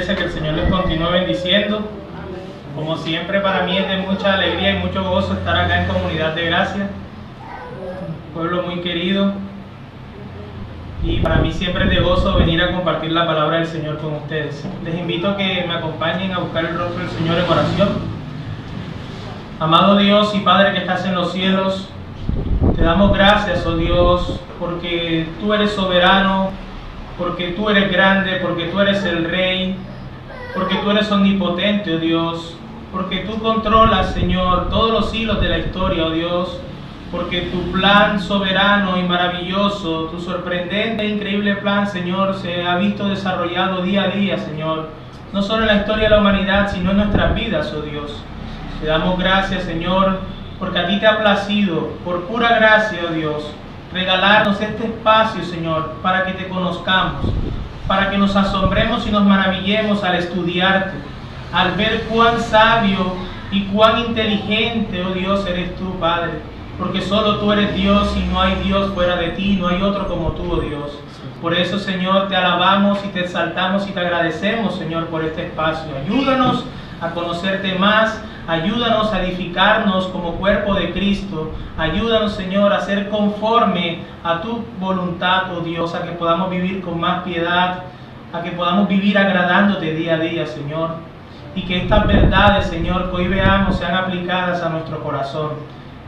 iglesia, que el Señor les continúe bendiciendo. Como siempre, para mí es de mucha alegría y mucho gozo estar acá en Comunidad de Gracia, un pueblo muy querido, y para mí siempre es de gozo venir a compartir la palabra del Señor con ustedes. Les invito a que me acompañen a buscar el rostro del Señor en oración. Amado Dios y Padre que estás en los cielos, te damos gracias, oh Dios, porque tú eres soberano, porque tú eres grande, porque tú eres el Rey, porque tú eres omnipotente, oh Dios, porque tú controlas, Señor, todos los hilos de la historia, oh Dios, porque tu plan soberano y maravilloso, tu sorprendente e increíble plan, Señor, se ha visto desarrollado día a día, Señor, no solo en la historia de la humanidad, sino en nuestras vidas, oh Dios. Te damos gracias, Señor, porque a ti te ha placido, por pura gracia, oh Dios, regalarnos este espacio, Señor, para que te conozcamos, para que nos asombremos y nos maravillemos al estudiarte, al ver cuán sabio y cuán inteligente, oh Dios, eres tú, Padre, porque solo tú eres Dios y no hay Dios fuera de ti, no hay otro como tú, oh Dios. Por eso, Señor, te alabamos y te exaltamos y te agradecemos, Señor, por este espacio. Ayúdanos a conocerte más, ayúdanos a edificarnos como cuerpo de Cristo, ayúdanos, Señor, a ser conforme a tu voluntad, oh Dios, a que podamos vivir con más piedad, a que podamos vivir agradándote día a día, Señor, y que estas verdades, Señor, que hoy veamos sean aplicadas a nuestro corazón.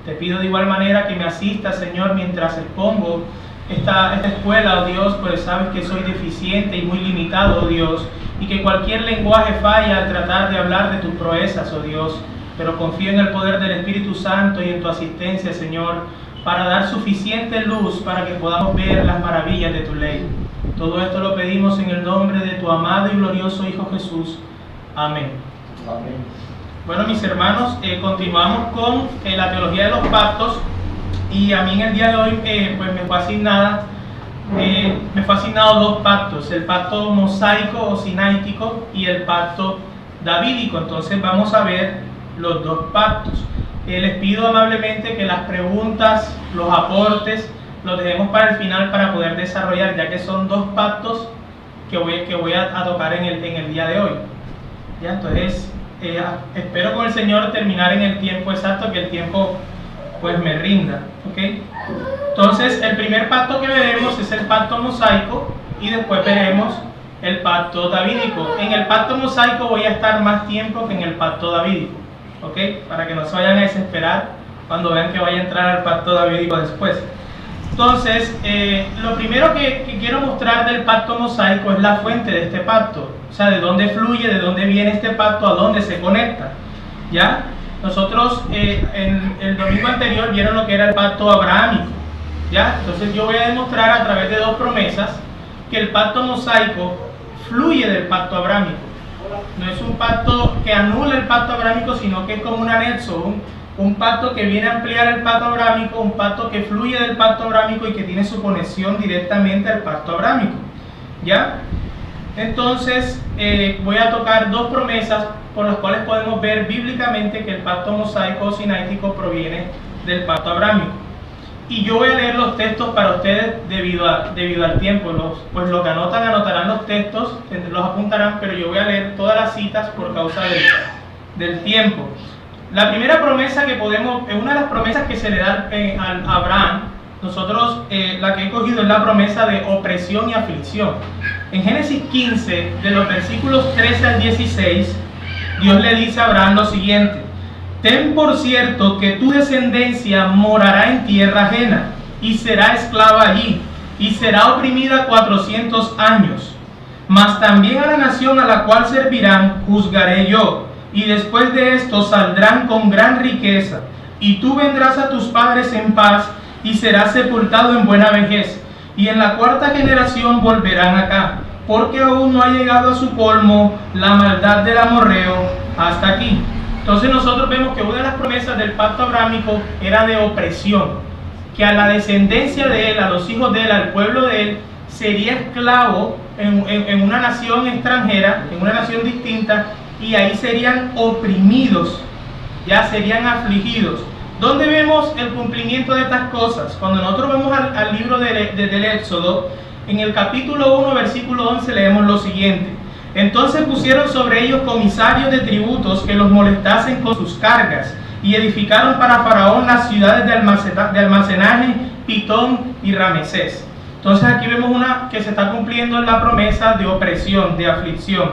Te pido de igual manera que me asistas, Señor, mientras expongo esta escuela, oh Dios, pues sabes que soy deficiente y muy limitado, oh Dios, y que cualquier lenguaje falla al tratar de hablar de tus proezas, oh Dios, pero confío en el poder del Espíritu Santo y en tu asistencia, Señor, para dar suficiente luz para que podamos ver las maravillas de tu ley. Todo esto lo pedimos en el nombre de tu amado y glorioso Hijo Jesús. Amén. Amén. Bueno, mis hermanos, continuamos con la teología de los pactos, y a mí en el día de hoy pues me fue asignado dos pactos, el pacto mosaico o sinaítico y el pacto davídico. Entonces vamos a ver los dos pactos. Les pido amablemente que las preguntas, los aportes, los dejemos para el final para poder desarrollar, ya que son dos pactos que voy a tocar en el día de hoy. ¿Ya? Entonces espero con el Señor terminar en el tiempo exacto, que el tiempo pues me rinda, ¿ok? Entonces el primer pacto que veremos es el pacto mosaico, y después veremos el pacto davídico. En el pacto mosaico voy a estar más tiempo que en el pacto davídico, ¿ok? Para que no se vayan a desesperar cuando vean que vaya a entrar al pacto davídico después. Entonces, lo primero que quiero mostrar del pacto mosaico es la fuente de este pacto, o sea, de dónde fluye, de dónde viene este pacto, a dónde se conecta, ¿ya? Nosotros en el domingo anterior vieron lo que era el pacto abrahámico, ¿ya? Entonces yo voy a demostrar a través de dos promesas que el pacto mosaico fluye del pacto abrahámico. No es un pacto que anula el pacto abrahámico, sino que es como un anexo, un pacto que viene a ampliar el pacto abrahámico, un pacto que fluye del pacto abrahámico y que tiene su conexión directamente al pacto abrahámico, ¿ya? Entonces voy a tocar dos promesas por las cuales podemos ver bíblicamente que el pacto mosaico o sinaítico proviene del pacto abrahámico. Y yo voy a leer los textos para ustedes debido al tiempo. Pues los que anotarán los textos, los apuntarán, pero yo voy a leer todas las citas por causa del tiempo. La primera promesa que podemos, una de las promesas que se le da a Abraham, nosotros la que he cogido es la promesa de opresión y aflicción. En Génesis 15, de los versículos 13 al 16, Dios le dice a Abraham lo siguiente: ten por cierto que tu descendencia morará en tierra ajena, y será esclava allí, y será oprimida 400 años. Mas también a la nación a la cual servirán juzgaré yo, y después de esto saldrán con gran riqueza, y tú vendrás a tus padres en paz, y serás sepultado en buena vejez, y en la cuarta generación volverán acá, porque aún no ha llegado a su colmo la maldad del amorreo hasta aquí. Entonces nosotros vemos que una de las promesas del pacto abrahámico era de opresión, que a la descendencia de él, a los hijos de él, al pueblo de él, sería esclavo en una nación extranjera, en una nación distinta, y ahí serían oprimidos, ya serían afligidos. ¿Dónde vemos el cumplimiento de estas cosas? Cuando nosotros vamos al libro del Éxodo, en el capítulo 1, versículo 11, leemos lo siguiente: Entonces pusieron sobre ellos comisarios de tributos que los molestasen con sus cargas, y edificaron para Faraón las ciudades de almacenaje, Pitón y Ramesés. Entonces aquí vemos que se está cumpliendo en la promesa de opresión, de aflicción.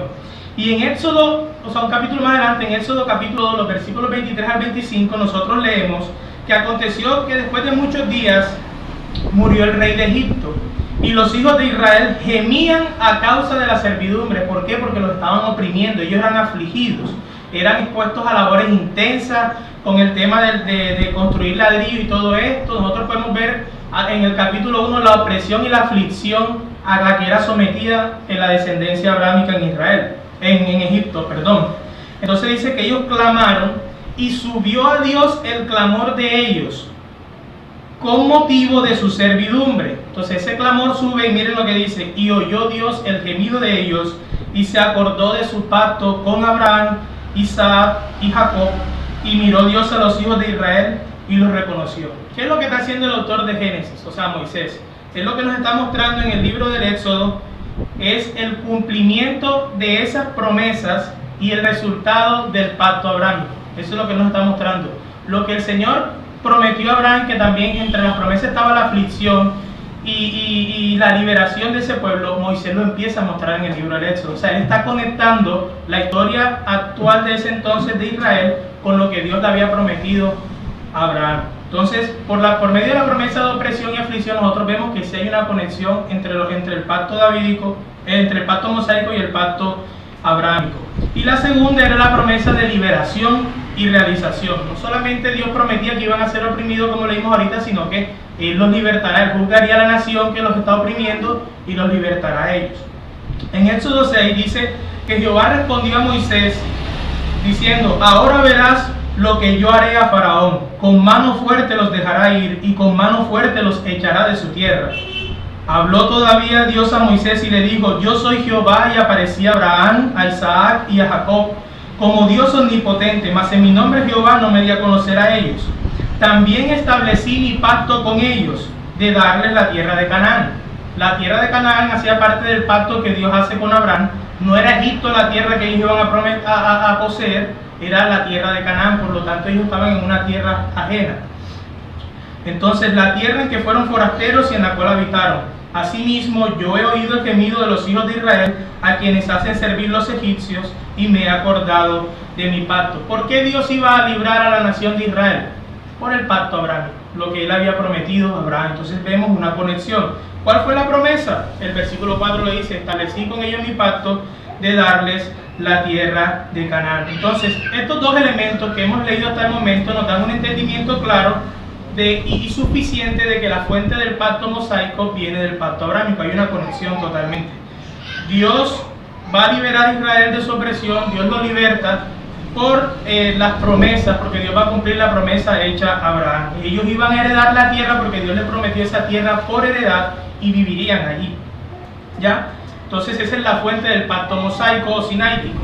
Y en Éxodo, o sea, un capítulo más adelante, en Éxodo capítulo 2, los versículos 23 al 25, nosotros leemos que aconteció que después de muchos días murió el rey de Egipto, y los hijos de Israel gemían a causa de la servidumbre. ¿Por qué? Porque los estaban oprimiendo, ellos eran afligidos, eran expuestos a labores intensas con el tema de construir ladrillo y todo esto. Nosotros podemos ver en el capítulo 1 la opresión y la aflicción a la que era sometida en la descendencia abrámica en Israel, en Egipto, perdón. Entonces dice que ellos clamaron y subió a Dios el clamor de ellos con motivo de su servidumbre. Entonces ese clamor sube y miren lo que dice: y oyó Dios el gemido de ellos y se acordó de su pacto con Abraham, Isaac y Jacob, y miró Dios a los hijos de Israel y los reconoció. ¿Qué es lo que está haciendo el autor de Génesis? O sea, Moisés. Es lo que nos está mostrando en el libro del Éxodo, es el cumplimiento de esas promesas y el resultado del pacto abrámico. Eso es lo que nos está mostrando. Lo que el Señor prometió a Abraham, que también entre las promesas estaba la aflicción y la liberación de ese pueblo, Moisés lo empieza a mostrar en el libro del Éxodo. O sea, él está conectando la historia actual de ese entonces de Israel con lo que Dios le había prometido a Abraham. Entonces, por medio de la promesa de opresión y aflicción, nosotros vemos que sí hay una conexión entre el pacto davídico, entre el pacto mosaico y el pacto abrámico. Y la segunda era la promesa de liberación y realización. No solamente Dios prometía que iban a ser oprimidos, como leímos ahorita, sino que Él los libertará. Él juzgaría a la nación que los está oprimiendo y los libertará a ellos. En Éxodo 6 dice que Jehová respondió a Moisés diciendo: ahora verás lo que yo haré a Faraón, con mano fuerte los dejará ir y con mano fuerte los echará de su tierra. Habló todavía Dios a Moisés y le dijo: yo soy Jehová, y aparecí a Abraham, a Isaac y a Jacob como Dios omnipotente, mas en mi nombre Jehová no me di a conocer a ellos. También establecí mi pacto con ellos, de darles la tierra de Canaán. La tierra de Canaán hacía parte del pacto que Dios hace con Abraham. No era Egipto la tierra que ellos iban a poseer, era la tierra de Canaán, por lo tanto ellos estaban en una tierra ajena. Entonces, la tierra en que fueron forasteros y en la cual habitaron. Asimismo, yo he oído el gemido de los hijos de Israel, a quienes hacen servir los egipcios, y me he acordado de mi pacto. ¿Por qué Dios iba a librar a la nación de Israel? Por el pacto abrámico, lo que él había prometido a Abraham. Entonces vemos una conexión. ¿Cuál fue la promesa? El versículo 4 le dice: establecí con ellos mi pacto de darles la tierra de Canaán. Entonces, estos dos elementos que hemos leído hasta el momento nos dan un entendimiento claro y suficiente de que la fuente del pacto mosaico viene del pacto abrámico. Hay una conexión totalmente. Dios va a liberar a Israel de su opresión, Dios lo liberta por las promesas, porque Dios va a cumplir la promesa hecha a Abraham. Ellos iban a heredar la tierra porque Dios les prometió esa tierra por heredad y vivirían allí. ¿Ya? Entonces esa es la fuente del pacto mosaico o sinaítico.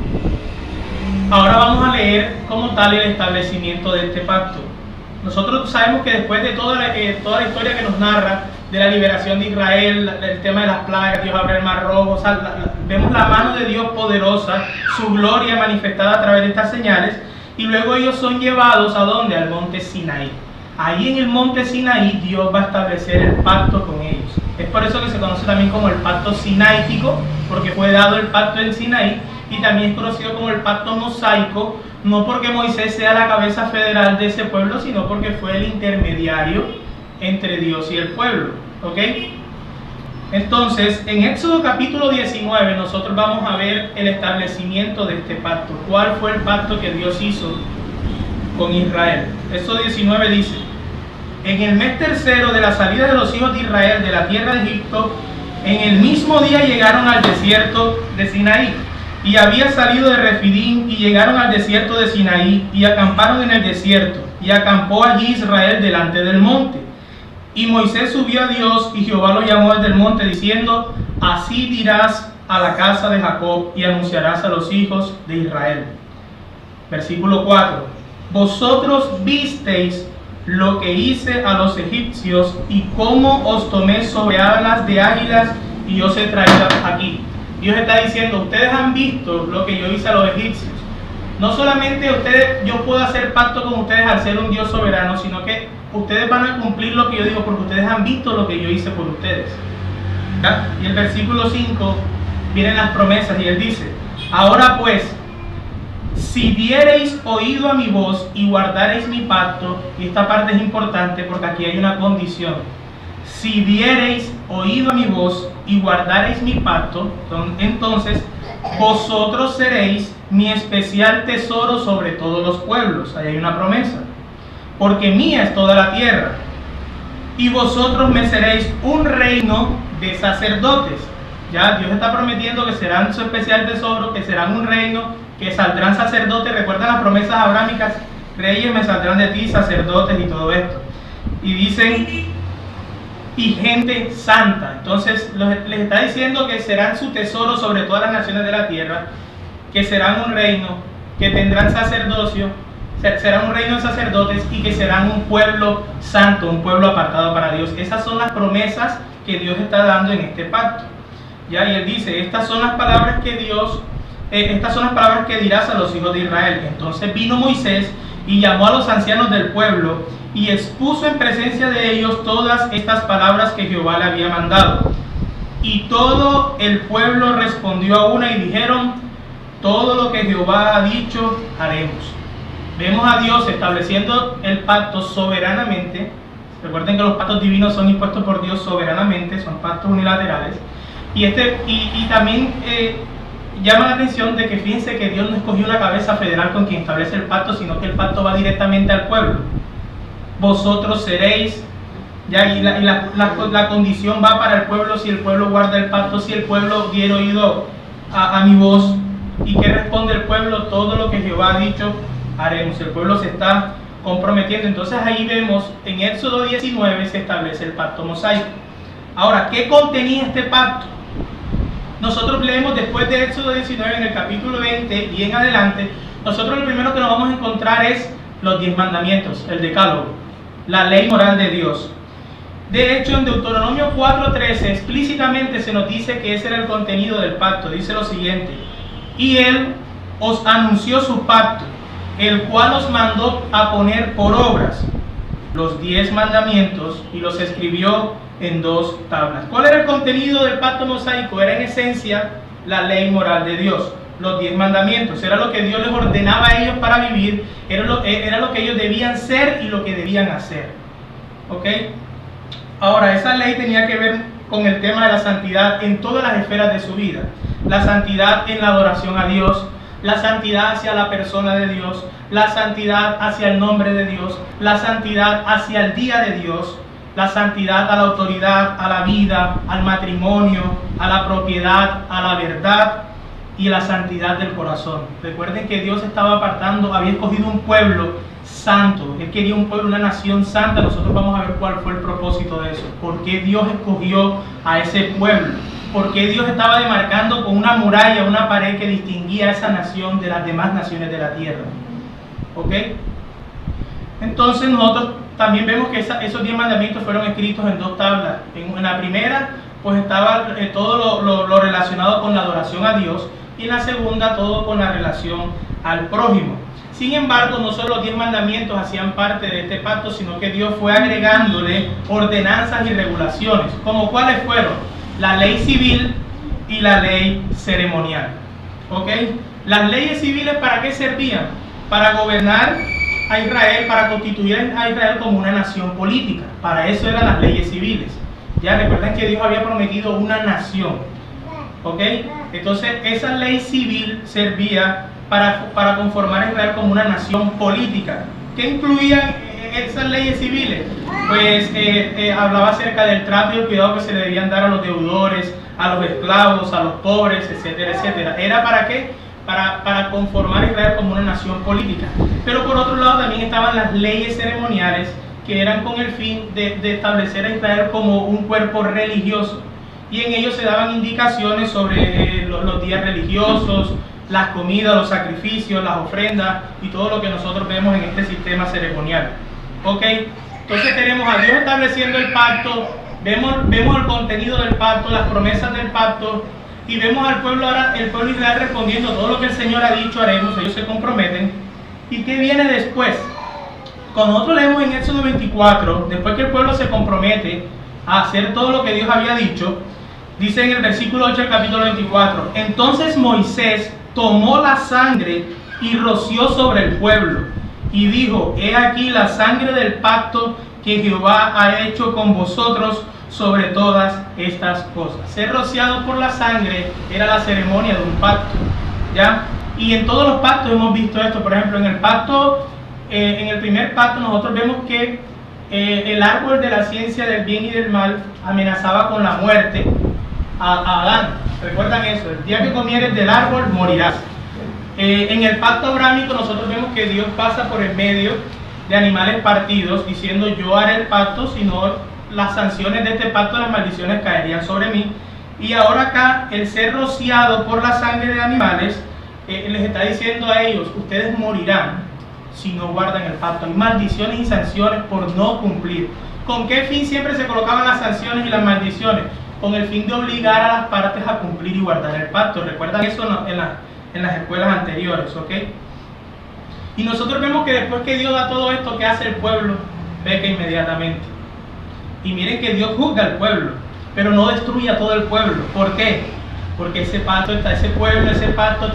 Ahora vamos a leer como tal el establecimiento de este pacto. Nosotros sabemos que después de toda la historia que nos narra de la liberación de Israel, el tema de las plagas, Dios abre el mar rojo, o sea, vemos la mano de Dios poderosa, su gloria manifestada a través de estas señales, y luego ellos son llevados ¿a dónde? Al monte Sinaí. Ahí en el monte Sinaí Dios va a establecer el pacto con ellos. Es por eso que se conoce también como el pacto sinaítico, porque fue dado el pacto en Sinaí, y también es conocido como el pacto mosaico, no porque Moisés sea la cabeza federal de ese pueblo, sino porque fue el intermediario entre Dios y el pueblo. ¿Ok? Entonces, en Éxodo capítulo 19, nosotros vamos a ver el establecimiento de este pacto. ¿Cuál fue el pacto que Dios hizo con Israel? Éxodo 19 dice: en el mes tercero de la salida de los hijos de Israel de la tierra de Egipto, en el mismo día llegaron al desierto de Sinaí. Y había salido de Refidim y llegaron al desierto de Sinaí y acamparon en el desierto. Y acampó allí Israel delante del monte. Y Moisés subió a Dios y Jehová lo llamó desde el monte diciendo: así dirás a la casa de Jacob y anunciarás a los hijos de Israel. Versículo 4. Vosotros visteis lo que hice a los egipcios y cómo os tomé sobre alas de águilas y os he traído aquí. Dios está diciendo, ustedes han visto lo que yo hice a los egipcios. No solamente yo puedo hacer pacto con ustedes al ser un Dios soberano, sino que ustedes van a cumplir lo que yo digo porque ustedes han visto lo que yo hice por ustedes. ¿Ya? Y el versículo 5 vienen las promesas y él dice, ahora pues, si diereis oído a mi voz y guardareis mi pacto, y esta parte es importante porque aquí hay una condición, si diereis oído a mi voz y guardareis mi pacto, entonces vosotros seréis mi especial tesoro sobre todos los pueblos. Ahí hay una promesa, porque mía es toda la tierra, y vosotros me seréis un reino de sacerdotes. Ya Dios está prometiendo que serán su especial tesoro, que serán un reino, que saldrán sacerdotes. Recuerdan las promesas abrámicas, reyes me saldrán de ti, sacerdotes y todo esto. Y dicen, y gente santa. Entonces les está diciendo que serán su tesoro sobre todas las naciones de la tierra, que serán un reino, que tendrán sacerdocio, serán un reino de sacerdotes y que serán un pueblo santo, un pueblo apartado para Dios. Esas son las promesas que Dios está dando en este pacto. Ya, y él dice, estas son las palabras que dirás a los hijos de Israel. Entonces vino Moisés y llamó a los ancianos del pueblo y expuso en presencia de ellos todas estas palabras que Jehová le había mandado. Y todo el pueblo respondió a una y dijeron, todo lo que Jehová ha dicho haremos. Vemos a Dios estableciendo el pacto soberanamente. Recuerden que los pactos divinos son impuestos por Dios soberanamente, son pactos unilaterales. Y también llama la atención de que fíjense que Dios no escogió una cabeza federal con quien establece el pacto, sino que el pacto va directamente al pueblo. Vosotros seréis, ya, y la condición va para el pueblo si el pueblo guarda el pacto, si el pueblo diere oído a mi voz. ¿Y qué responde el pueblo? Todo lo que Jehová ha dicho haremos. El pueblo se está comprometiendo. Entonces ahí vemos, en Éxodo 19 se establece el pacto mosaico. Ahora, ¿qué contenía este pacto? Nosotros leemos después de Éxodo 19 en el capítulo 20 y en adelante, nosotros lo primero que nos vamos a encontrar es los 10 mandamientos, el decálogo, la ley moral de Dios. De hecho, en Deuteronomio 4:13 explícitamente se nos dice que ese era el contenido del pacto. Dice lo siguiente, y él os anunció su pacto, el cual os mandó a poner por obras los 10 mandamientos y los escribió en 2 tablas. ¿Cuál era el contenido del pacto mosaico? Era en esencia la ley moral de Dios, los 10 mandamientos. Era lo que Dios les ordenaba a ellos para vivir, era lo que ellos debían ser y lo que debían hacer. ¿Ok? Ahora, esa ley tenía que ver con el tema de la santidad en todas las esferas de su vida. La santidad en la adoración a Dios, la santidad hacia la persona de Dios, la santidad hacia el nombre de Dios, la santidad hacia el día de Dios, la santidad a la autoridad, a la vida, al matrimonio, a la propiedad, a la verdad y la santidad del corazón. Recuerden que Dios estaba apartando, había escogido un pueblo santo. Él quería un pueblo, una nación santa. Nosotros vamos a ver cuál fue el propósito de eso. ¿Por qué Dios escogió a ese pueblo? ¿Por qué Dios estaba demarcando con una muralla, una pared que distinguía a esa nación de las demás naciones de la tierra? ¿Ok? Entonces nosotros también vemos que esos 10 mandamientos fueron escritos en 2 tablas. En la primera pues estaba todo lo relacionado con la adoración a Dios, y en la segunda todo con la relación al prójimo. Sin embargo, no solo los 10 mandamientos hacían parte de este pacto, sino que Dios fue agregándole ordenanzas y regulaciones, como cuáles fueron la ley civil y la ley ceremonial. ¿Ok? Las leyes civiles, ¿para qué servían? Para gobernar a Israel, para constituir a Israel como una nación política. Para eso eran las leyes civiles. Ya recuerden que Dios había prometido una nación. ¿Ok? Entonces esa ley civil servía para conformar a Israel como una nación política. ¿Qué incluían esas leyes civiles? Pues hablaba acerca del trato y el cuidado que se le debían dar a los deudores, a los esclavos, a los pobres, etcétera, etcétera. ¿Era para qué? Para conformar a Israel como una nación política. Pero por otro lado también estaban las leyes ceremoniales, que eran con el fin de establecer a Israel como un cuerpo religioso. Y en ellos se daban indicaciones sobre los días religiosos, las comidas, los sacrificios, las ofrendas y todo lo que nosotros vemos en este sistema ceremonial. ¿Ok? Entonces tenemos a Dios estableciendo el pacto, vemos el contenido del pacto, las promesas del pacto, Y vemos al pueblo ahora, el pueblo de Israel respondiendo todo lo que el Señor ha dicho haremos, ellos se comprometen. ¿Y qué viene después? Cuando nosotros leemos en Éxodo 24, después que el pueblo se compromete a hacer todo lo que Dios había dicho, dice en el versículo 8 del capítulo 24, entonces Moisés tomó la sangre y roció sobre el pueblo, y dijo, he aquí la sangre del pacto que Jehová ha hecho con vosotros sobre todas estas cosas. Ser rociado por la sangre era la ceremonia de un pacto, ¿ya? Y en todos los pactos hemos visto esto. Por ejemplo, en el pacto, en el primer pacto nosotros vemos que el árbol de la ciencia del bien y del mal amenazaba con la muerte a Adán. ¿Recuerdan eso? El día que comieres del árbol morirás. En el pacto abrámico nosotros vemos que Dios pasa por el medio de animales partidos diciendo yo haré el pacto, si no las sanciones de este pacto, las maldiciones caerían sobre mí. Y ahora acá el ser rociado por la sangre de animales les está diciendo a ellos, ustedes morirán si no guardan el pacto. Hay maldiciones y sanciones por no cumplir. ¿Con qué fin siempre se colocaban las sanciones y las maldiciones? Con el fin de obligar a las partes a cumplir y guardar el pacto. ¿Recuerdan eso en las escuelas anteriores? ¿Ok? Y nosotros vemos que después que Dios da todo esto, ¿qué hace el pueblo? Peca inmediatamente. Y miren que Dios juzga al pueblo, pero no destruye a todo el pueblo. ¿Por qué? Porque ese pacto está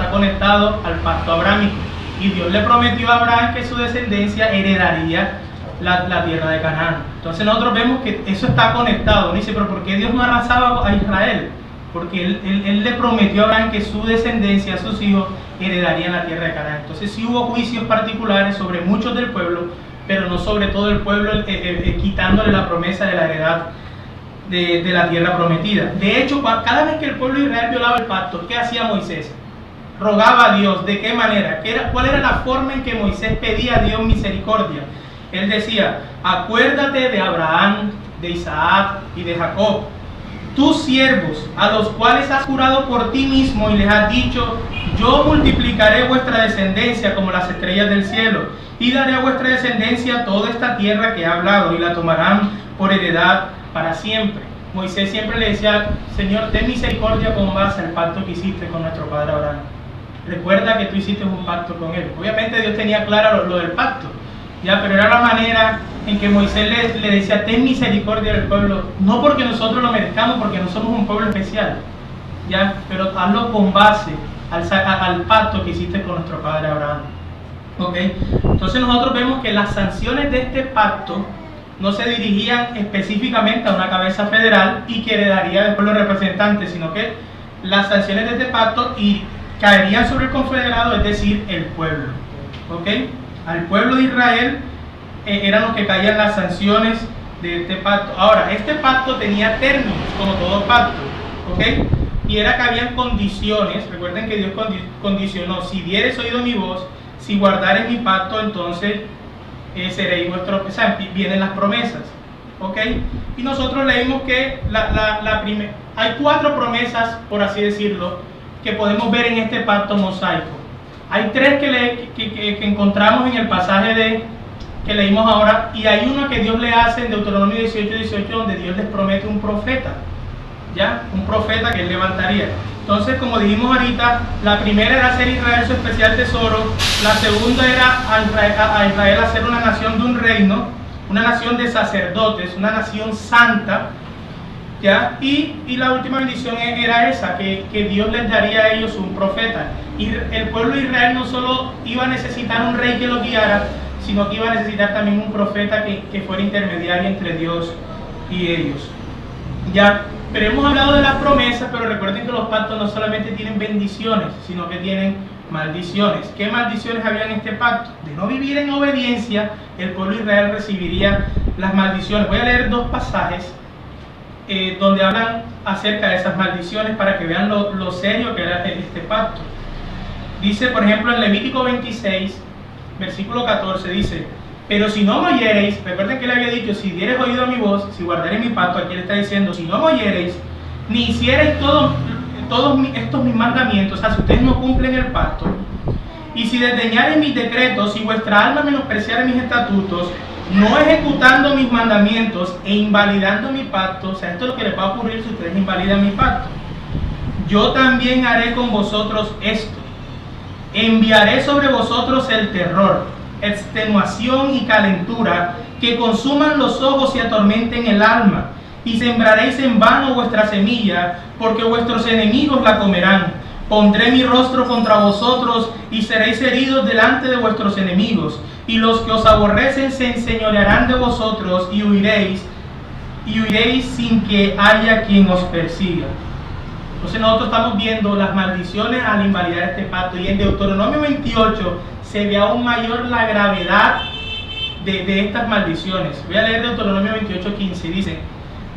conectado al pacto abrámico. Y Dios le prometió a Abraham que su descendencia heredaría la tierra de Canaán. Entonces nosotros vemos que eso está conectado. Uno dice, pero ¿por qué Dios no arrasaba a Israel? Porque él le prometió a Abraham que su descendencia, sus hijos, heredarían la tierra de Canaán. Entonces sí hubo juicios particulares sobre muchos del pueblo, pero no sobre todo el pueblo, quitándole la promesa de la heredad de la tierra prometida. De hecho, cada vez que el pueblo de Israel violaba el pacto, ¿qué hacía Moisés? Rogaba a Dios. ¿De qué manera? ¿Cuál era la forma en que Moisés pedía a Dios misericordia? Él decía, acuérdate de Abraham, de Isaac y de Jacob, tus siervos, a los cuales has jurado por ti mismo y les has dicho, yo multiplicaré vuestra descendencia como las estrellas del cielo, y daré a vuestra descendencia toda esta tierra que he hablado, y la tomarán por heredad para siempre. Moisés siempre le decía, Señor, ten misericordia con base al pacto que hiciste con nuestro padre Abraham. Recuerda que tú hiciste un pacto con él. Obviamente Dios tenía claro lo del pacto, ya, pero era la manera en que Moisés le decía, ten misericordia del pueblo, no porque nosotros lo merezcamos, porque no somos un pueblo especial, ya, pero hazlo con base al pacto que hiciste con nuestro padre Abraham. ¿Okay? Entonces nosotros vemos que las sanciones de este pacto no se dirigían específicamente a una cabeza federal y que heredaría después los representantes, sino que las sanciones de este pacto caerían sobre el confederado, es decir, el pueblo. ¿Okay? Al pueblo de Israel eran los que caían las sanciones de este pacto. Ahora, este pacto tenía términos, como todo pacto, ¿okay? Y era que habían condiciones. Recuerden que Dios condicionó, si dieres oído mi voz, si guardares mi pacto, entonces seréis vuestro, o sea, vienen las promesas, ¿ok? Y nosotros leímos que hay 4 promesas, por así decirlo, que podemos ver en este pacto mosaico. Hay 3 que encontramos en el pasaje que leímos ahora, y hay una que Dios le hace en Deuteronomio 18:18, donde Dios les promete un profeta, ¿ya? Un profeta que él levantaría. Entonces, como dijimos ahorita, la primera era hacer Israel su especial tesoro, la segunda era a Israel hacer una nación de un reino, una nación de sacerdotes, una nación santa, ¿ya? Y la última bendición era esa, que Dios les daría a ellos un profeta. Y el pueblo de Israel no solo iba a necesitar un rey que lo guiara, sino que iba a necesitar también un profeta que fuera intermediario entre Dios y ellos. Ya, pero hemos hablado de las promesas, pero recuerden que los pactos no solamente tienen bendiciones, sino que tienen maldiciones. ¿Qué maldiciones había en este pacto? De no vivir en obediencia, el pueblo de Israel recibiría las maldiciones. Voy a leer 2 pasajes donde hablan acerca de esas maldiciones para que vean lo serio que era este pacto. Dice, por ejemplo, en Levítico 26, versículo 14, dice, pero si no me oyereis, recuerden que le había dicho, si diereis oído a mi voz, si guardaréis mi pacto, aquí le está diciendo, si no me oyereis, ni hiciereis todos estos mis mandamientos, o sea, si ustedes no cumplen el pacto, y si desdeñareis mis decretos, si vuestra alma menospreciare mis estatutos, no ejecutando mis mandamientos e invalidando mi pacto, o sea, esto es lo que les va a ocurrir si ustedes invalidan mi pacto. yo también haré con vosotros esto. Enviaré sobre vosotros el terror, extenuación y calentura, que consuman los ojos y atormenten el alma, y sembraréis en vano vuestra semilla, porque vuestros enemigos la comerán. Pondré mi rostro contra vosotros, y seréis heridos delante de vuestros enemigos, y los que os aborrecen se enseñorearán de vosotros, y huiréis sin que haya quien os persiga. Entonces nosotros estamos viendo las maldiciones al invalidar este pacto, y en Deuteronomio 28 se ve aún mayor la gravedad de estas maldiciones. Voy a leer Deuteronomio 28:15, dice: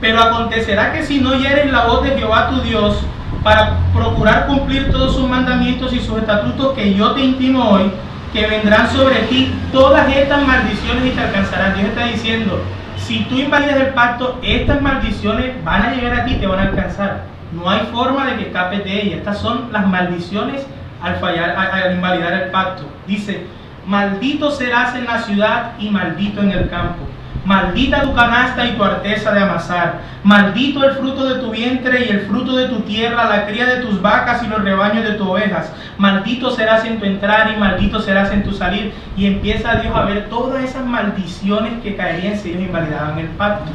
pero acontecerá que si no oyeres la voz de Jehová tu Dios, para procurar cumplir todos sus mandamientos y sus estatutos que yo te intimo hoy, que vendrán sobre ti todas estas maldiciones y te alcanzarán. Dios está diciendo, si tú invalidas el pacto, estas maldiciones van a llegar a ti y te van a alcanzar. No hay forma de que escapes de ellas. Estas son las maldiciones al invalidar el pacto. Dice: maldito serás en la ciudad y maldito en el campo. Maldita tu canasta y tu arteza de amasar. Maldito el fruto de tu vientre y el fruto de tu tierra, la cría de tus vacas y los rebaños de tus ovejas. Maldito serás en tu entrar y maldito serás en tu salir. Y empieza Dios a ver todas esas maldiciones que caerían si ellos invalidaban el pacto.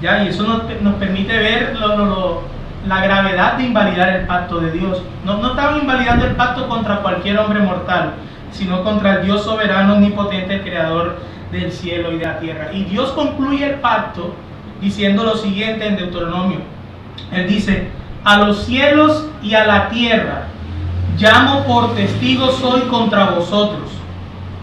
¿Ya? Y eso nos permite ver la gravedad de invalidar el pacto de Dios. No estaban invalidando el pacto contra cualquier hombre mortal, sino contra el Dios soberano, omnipotente, el creador del cielo y de la tierra. Y Dios concluye el pacto diciendo lo siguiente en Deuteronomio. Él dice: a los cielos y a la tierra llamo por testigos hoy contra vosotros,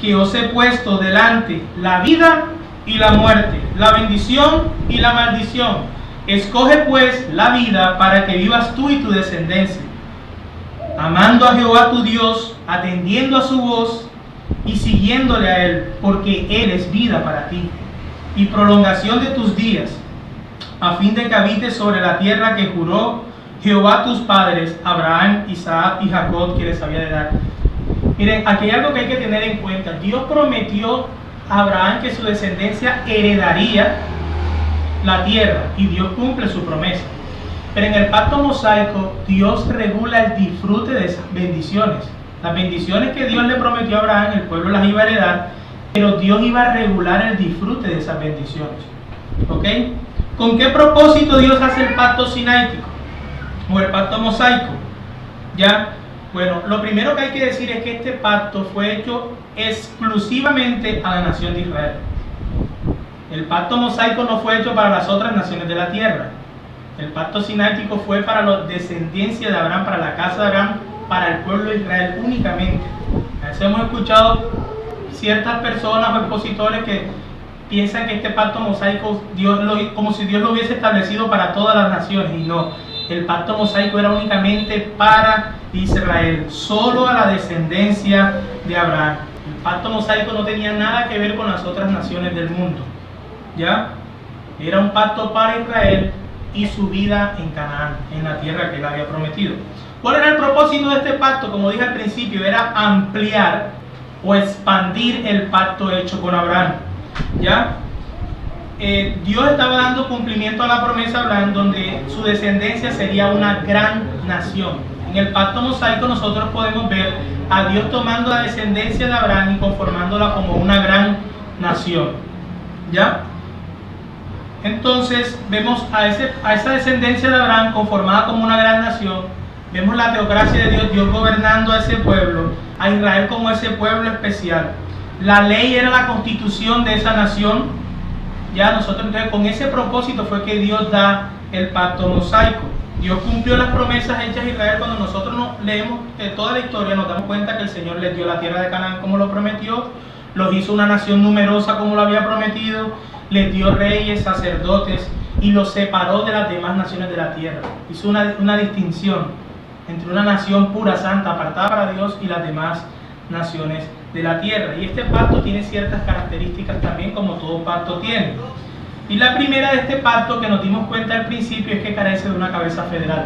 que os he puesto delante la vida y la muerte, la bendición y la maldición. Escoge pues la vida para que vivas tú y tu descendencia, amando a Jehová tu Dios, atendiendo a su voz y siguiéndole a Él, porque Él es vida para ti y prolongación de tus días, a fin de que habites sobre la tierra que juró Jehová a tus padres, Abraham, Isaac y Jacob, que les había de dar. Miren, aquí hay algo que hay que tener en cuenta. Dios prometió a Abraham que su descendencia heredaría la tierra, y Dios cumple su promesa. Pero en el pacto mosaico, Dios regula el disfrute de esas bendiciones. Las bendiciones que Dios le prometió a Abraham, el pueblo las iba a heredar, pero Dios iba a regular el disfrute de esas bendiciones. ¿Ok? ¿Con qué propósito Dios hace el pacto sinaítico o el pacto mosaico? ¿Ya? Bueno, lo primero que hay que decir es que este pacto fue hecho exclusivamente a la nación de Israel. El pacto mosaico no fue hecho para las otras naciones de la tierra. El pacto sinaítico fue para la descendencia de Abraham, para la casa de Abraham, para el pueblo de Israel únicamente. A veces hemos escuchado ciertas personas o expositores que piensan que este pacto mosaico, como si Dios lo hubiese establecido para todas las naciones, y no. El pacto mosaico era únicamente para Israel, solo a la descendencia de Abraham. El pacto mosaico no tenía nada que ver con las otras naciones del mundo. ¿Ya? Era un pacto para Israel y su vida en Canaán, en la tierra que él había prometido. ¿Cuál era el propósito de este pacto? Como dije al principio, era ampliar o expandir el pacto hecho con Abraham. ¿Ya? Dios estaba dando cumplimiento a la promesa de Abraham, donde su descendencia sería una gran nación. En el pacto mosaico nosotros podemos ver a Dios tomando la descendencia de Abraham y conformándola como una gran nación. ¿Ya? Entonces vemos a esa descendencia de Abraham conformada como una gran nación. Vemos la teocracia de Dios, Dios gobernando a ese pueblo, a Israel como ese pueblo especial. La ley era la constitución de esa nación. Ya nosotros, entonces, con ese propósito fue que Dios da el pacto mosaico. Dios cumplió las promesas hechas a Israel. Cuando nosotros leemos toda la historia, nos damos cuenta que el Señor les dio la tierra de Canaán como lo prometió, los hizo una nación numerosa como lo había prometido, les dio reyes, sacerdotes, y los separó de las demás naciones de la tierra. Hizo una distinción entre una nación pura, santa, apartada para Dios, y las demás naciones de la tierra. Y este pacto tiene ciertas características también, como todo pacto tiene. Y la primera de este pacto, que nos dimos cuenta al principio, es que carece de una cabeza federal.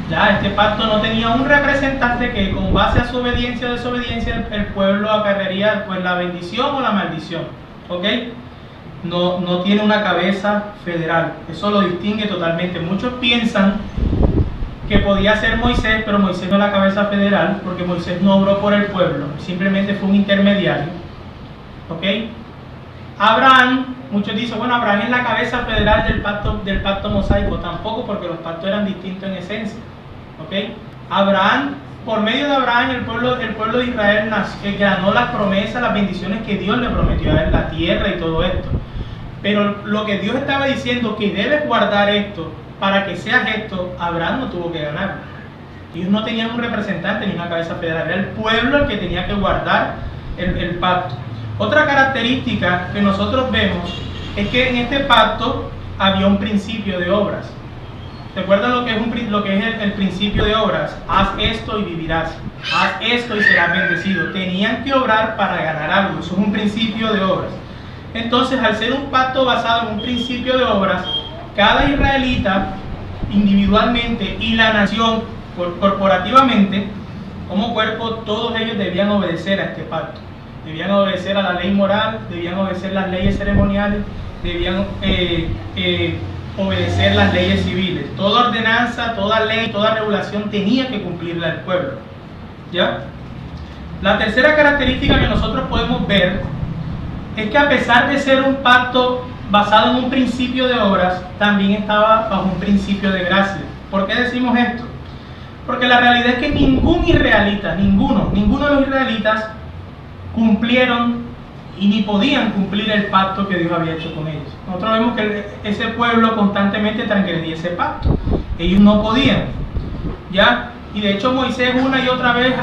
Ya, este pacto no tenía un representante que, con base a su obediencia o desobediencia, el pueblo acarrearía pues la bendición o la maldición. ¿Ok? No tiene una cabeza federal. Eso lo distingue totalmente. Muchos piensan que podía ser Moisés, pero Moisés no es la cabeza federal, porque Moisés no obró por el pueblo, simplemente fue un intermediario. ¿Ok? Abraham, muchos dicen, bueno, Abraham es la cabeza federal del pacto mosaico. Tampoco, porque los pactos eran distintos en esencia. ¿Ok? Abraham, por medio de Abraham, el pueblo de Israel ganó las promesas, las bendiciones que Dios le prometió a él, la tierra y todo esto. Pero lo que Dios estaba diciendo, que debes guardar esto para que seas esto, Abraham no tuvo que ganarlo. Ellos no tenían un representante ni una cabeza federal, era el pueblo el que tenía que guardar el pacto. Otra característica que nosotros vemos es que en este pacto había un principio de obras. ¿Recuerdan lo que es el principio de obras? Haz esto y vivirás. Haz esto y serás bendecido. Tenían que obrar para ganar algo. Eso es un principio de obras. Entonces, al ser un pacto basado en un principio de obras, cada israelita individualmente y la nación corporativamente, como cuerpo, todos ellos debían obedecer a este pacto. Debían obedecer a la ley moral, debían obedecer las leyes ceremoniales, debían obedecer las leyes civiles. Toda ordenanza, toda ley, toda regulación tenía que cumplirla el pueblo. ¿Ya? La tercera característica que nosotros podemos ver es que, a pesar de ser un pacto basado en un principio de obras, también estaba bajo un principio de gracia. ¿Por qué decimos esto? Porque la realidad es que ningún israelita, ninguno de los israelitas cumplieron y ni podían cumplir el pacto que Dios había hecho con ellos. Nosotros vemos que ese pueblo constantemente transgredía ese pacto. Ellos no podían, ¿ya? Y de hecho Moisés una y otra vez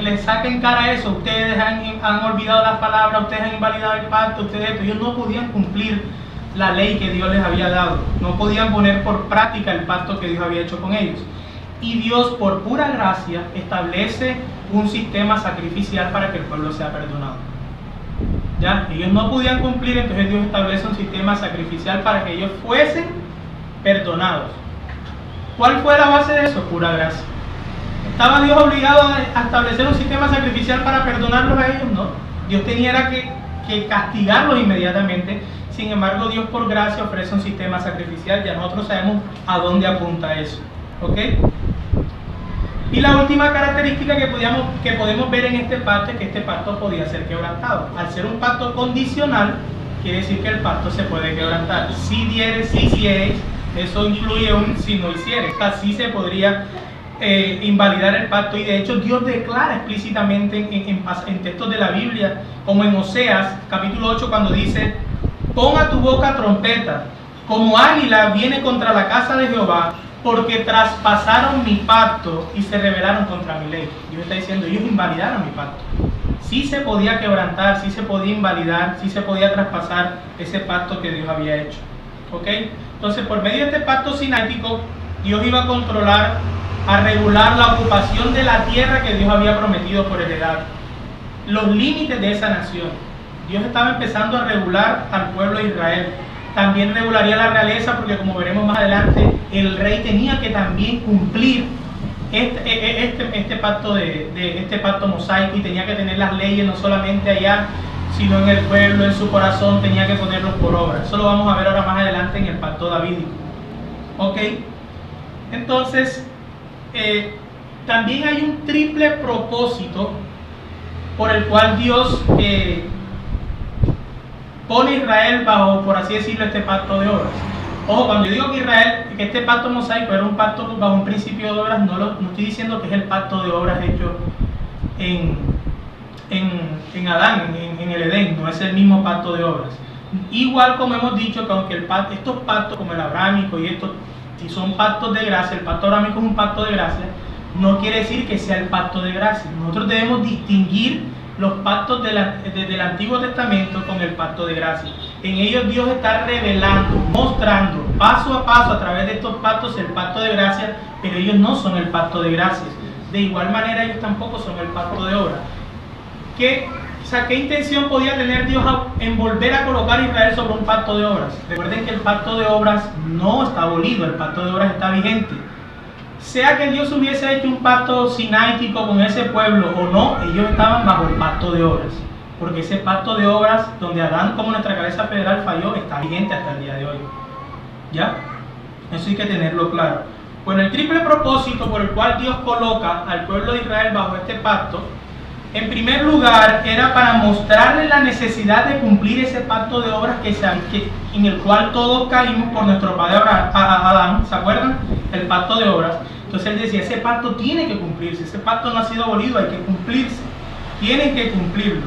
le saca en cara eso. Ustedes han olvidado las palabras, ustedes han invalidado el pacto, ellos no podían cumplir la ley que Dios les había dado. No podían poner por práctica el pacto que Dios había hecho con ellos. Y Dios, por pura gracia, establece un sistema sacrificial para que el pueblo sea perdonado. ¿Ya? Ellos no podían cumplir, entonces Dios establece un sistema sacrificial para que ellos fuesen perdonados. ¿Cuál fue la base de eso? Pura gracia. ¿Estaba Dios obligado a establecer un sistema sacrificial para perdonarlos a ellos? No. Dios tenía que castigarlos inmediatamente. Sin embargo, Dios por gracia ofrece un sistema sacrificial. Ya nosotros sabemos a dónde apunta eso. ¿Ok? Y la última característica que podemos ver en este pacto es que este pacto podía ser quebrantado. Al ser un pacto condicional, quiere decir que el pacto se puede quebrantar. Si dieres, si hicieres, eso incluye un si no hicieres. Así se podría invalidar el pacto, y de hecho Dios declara explícitamente en textos de la Biblia, como en Oseas capítulo 8, cuando dice: pon a tu boca trompeta, como águila viene contra la casa de Jehová, porque traspasaron mi pacto y se rebelaron contra mi ley. Dios está diciendo, ellos invalidaron mi pacto. Sí se podía quebrantar, sí se podía invalidar, sí se podía traspasar ese pacto que Dios había hecho. ¿Ok? Entonces, por medio de este pacto sináitico, Dios iba a controlar, a regular la ocupación de la tierra que Dios había prometido por heredad, los límites de esa nación. Dios estaba empezando a regular al pueblo de Israel. También regularía la realeza, porque como veremos más adelante, el rey tenía que también cumplir este pacto mosaico, y tenía que tener las leyes no solamente allá, sino en el pueblo, en su corazón, tenía que ponerlos por obra. Eso lo vamos a ver ahora más adelante en el pacto davídico. ¿Ok? Entonces, también hay un triple propósito por el cual Dios pone a Israel bajo, por así decirlo, este pacto de obras. Ojo, cuando yo digo que este pacto mosaico era un pacto bajo un principio de obras, no estoy diciendo que es el pacto de obras hecho en Adán, en el Edén. No es el mismo pacto de obras. Igual como hemos dicho que aunque estos pactos como el abrámico y estos, si son pactos de gracia, el pacto abrámico es un pacto de gracia, no quiere decir que sea el pacto de gracia. Nosotros debemos distinguir los pactos desde el Antiguo Testamento con el pacto de gracia. En ellos Dios está revelando, mostrando paso a paso a través de estos pactos el pacto de gracia, pero ellos no son el pacto de gracia. De igual manera ellos tampoco son el pacto de obra. ¿Qué intención podía tener Dios en volver a colocar a Israel sobre un pacto de obras? Recuerden que el pacto de obras no está abolido, el pacto de obras está vigente. Sea que Dios hubiese hecho un pacto sináitico con ese pueblo o no, ellos estaban bajo el pacto de obras, porque ese pacto de obras, donde Adán como nuestra cabeza federal falló, está vigente hasta el día de hoy. ¿Ya? Eso hay que tenerlo claro. Bueno, el triple propósito por el cual Dios coloca al pueblo de Israel bajo este pacto, en primer lugar, era para mostrarle la necesidad de cumplir ese pacto de obras en el cual todos caímos por nuestro padre Adán, ¿se acuerdan? El pacto de obras. Entonces él decía, ese pacto tiene que cumplirse, ese pacto no ha sido abolido, hay que cumplirse, tienen que cumplirlo.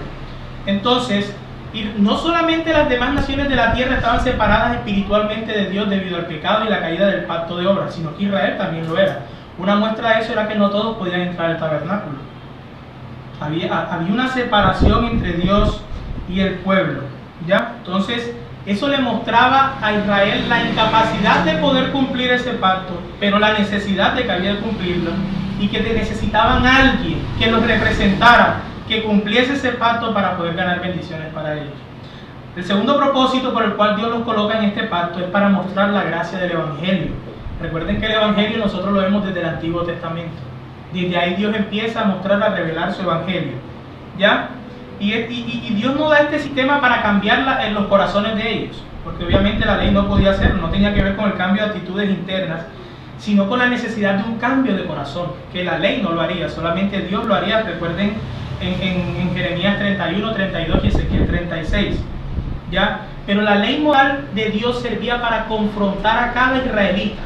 Entonces, y no solamente las demás naciones de la tierra estaban separadas espiritualmente de Dios debido al pecado y la caída del pacto de obras, sino que Israel también lo era. Una muestra de eso era que no todos podían entrar al tabernáculo. Había una separación entre Dios y el pueblo, ¿ya? Entonces, eso le mostraba a Israel la incapacidad de poder cumplir ese pacto, pero la necesidad de que había de cumplirlo, y que necesitaban a alguien que los representara, que cumpliese ese pacto para poder ganar bendiciones para ellos. El segundo propósito por el cual Dios los coloca en este pacto es para mostrar la gracia del Evangelio. Recuerden que el Evangelio nosotros lo vemos desde el Antiguo Testamento. Desde ahí Dios empieza a mostrar, a revelar su Evangelio, ¿ya? Y Dios no da este sistema para cambiar en los corazones de ellos, porque obviamente la ley no podía hacerlo, no tenía que ver con el cambio de actitudes internas, sino con la necesidad de un cambio de corazón, que la ley no lo haría, solamente Dios lo haría. Recuerden en Jeremías 31, 32 y Ezequiel 36, ¿ya? Pero la ley moral de Dios servía para confrontar a cada israelita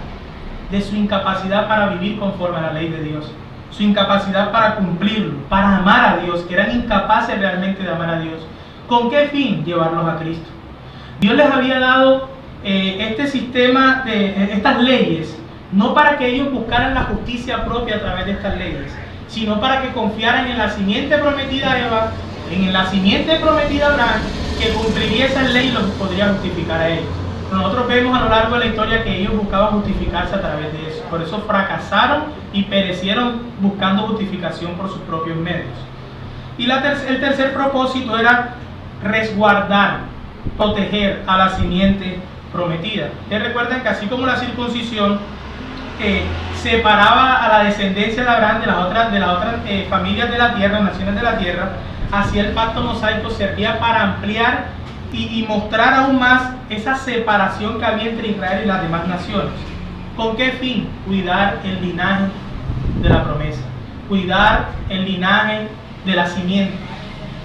de su incapacidad para vivir conforme a la ley de Dios, su incapacidad para cumplirlo, para amar a Dios, que eran incapaces realmente de amar a Dios. ¿Con qué fin? Llevarlos a Cristo. Dios les había dado este sistema, estas leyes, no para que ellos buscaran la justicia propia a través de estas leyes, sino para que confiaran en la simiente prometida a Eva, en el simiente prometida a Abraham, que cumpliría esa ley y los podría justificar a ellos. Nosotros vemos a lo largo de la historia que ellos buscaban justificarse a través de eso. Por eso fracasaron y perecieron buscando justificación por sus propios medios. Y el tercer propósito era resguardar, proteger a la simiente prometida. Ustedes recuerdan que así como la circuncisión separaba a la descendencia de Abraham de las otras familias de la tierra, naciones de la tierra, así el pacto mosaico servía para ampliar y mostrar aún más esa separación que había entre Israel y las demás naciones. ¿Con qué fin? Cuidar el linaje de la promesa, cuidar el linaje de la simiente,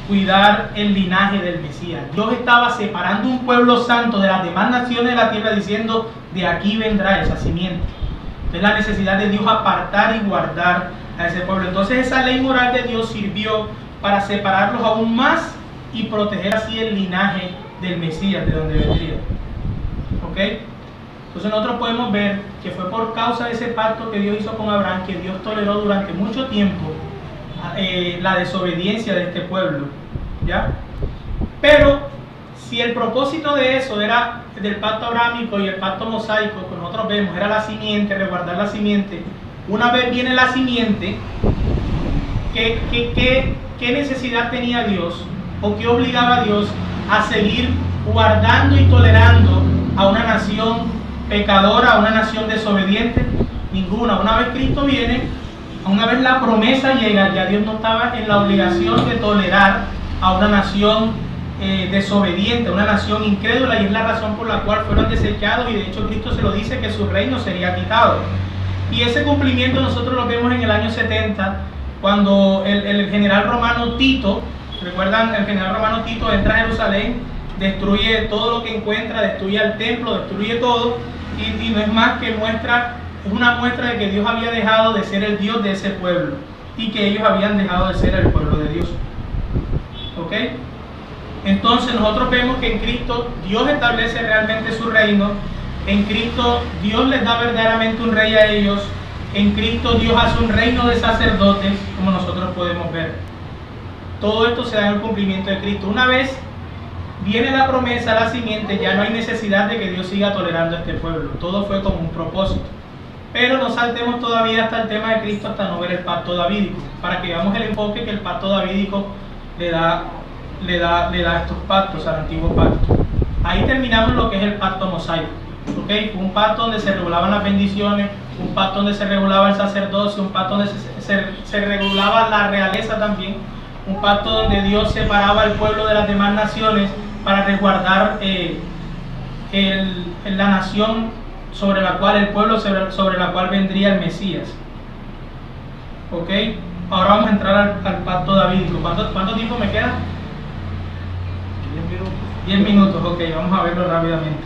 cuidar el linaje del Mesías. Dios estaba separando un pueblo santo de las demás naciones de la tierra, diciendo, de aquí vendrá esa simiente. Entonces la necesidad de Dios apartar y guardar a ese pueblo. Entonces esa ley moral de Dios sirvió para separarlos aún más y proteger así el linaje del Mesías, de donde vendría. ¿Ok? Entonces nosotros podemos ver que fue por causa de ese pacto que Dios hizo con Abraham que Dios toleró durante mucho tiempo la desobediencia de este pueblo, ¿ya? Pero si el propósito de eso era del pacto abrámico y el pacto mosaico que nosotros vemos era la simiente, resguardar la simiente, una vez viene la simiente, ¿qué necesidad tenía Dios o qué obligaba a Dios a seguir guardando y tolerando a una nación pecadora, a una nación desobediente? Ninguna. Una vez Cristo viene, una vez la promesa llega, ya Dios no estaba en la obligación de tolerar a una nación desobediente, a una nación incrédula, y es la razón por la cual fueron desechados, y de hecho Cristo se lo dice, que su reino sería quitado. Y ese cumplimiento nosotros lo vemos en el año 70, cuando el general romano Tito, recuerdan, el general romano Tito entra a Jerusalén, destruye todo lo que encuentra, destruye el templo, destruye todo, y no es más que es una muestra de que Dios había dejado de ser el Dios de ese pueblo y que ellos habían dejado de ser el pueblo de Dios. ¿Ok? Entonces nosotros vemos que en Cristo Dios establece realmente su reino, en Cristo Dios les da verdaderamente un rey a ellos, en Cristo Dios hace un reino de sacerdotes, como nosotros podemos ver. Todo esto se da en el cumplimiento de Cristo. Una vez viene la promesa, la simiente, ya no hay necesidad de que Dios siga tolerando a este pueblo. Todo fue con un propósito. Pero no saltemos todavía hasta el tema de Cristo, hasta no ver el pacto davídico, para que veamos el enfoque que el pacto davídico le da a estos pactos, al antiguo pacto. Ahí terminamos lo que es el pacto mosaico. ¿Okay? Un pacto donde se regulaban las bendiciones, un pacto donde se regulaba el sacerdocio, un pacto donde se regulaba la realeza también, un pacto donde Dios separaba al pueblo de las demás naciones para resguardar la nación sobre la cual el pueblo, sobre la cual vendría el Mesías. ¿Ok? Ahora vamos a entrar al pacto davídico. ¿Cuánto tiempo me queda? 10 minutos, ok, vamos a verlo rápidamente.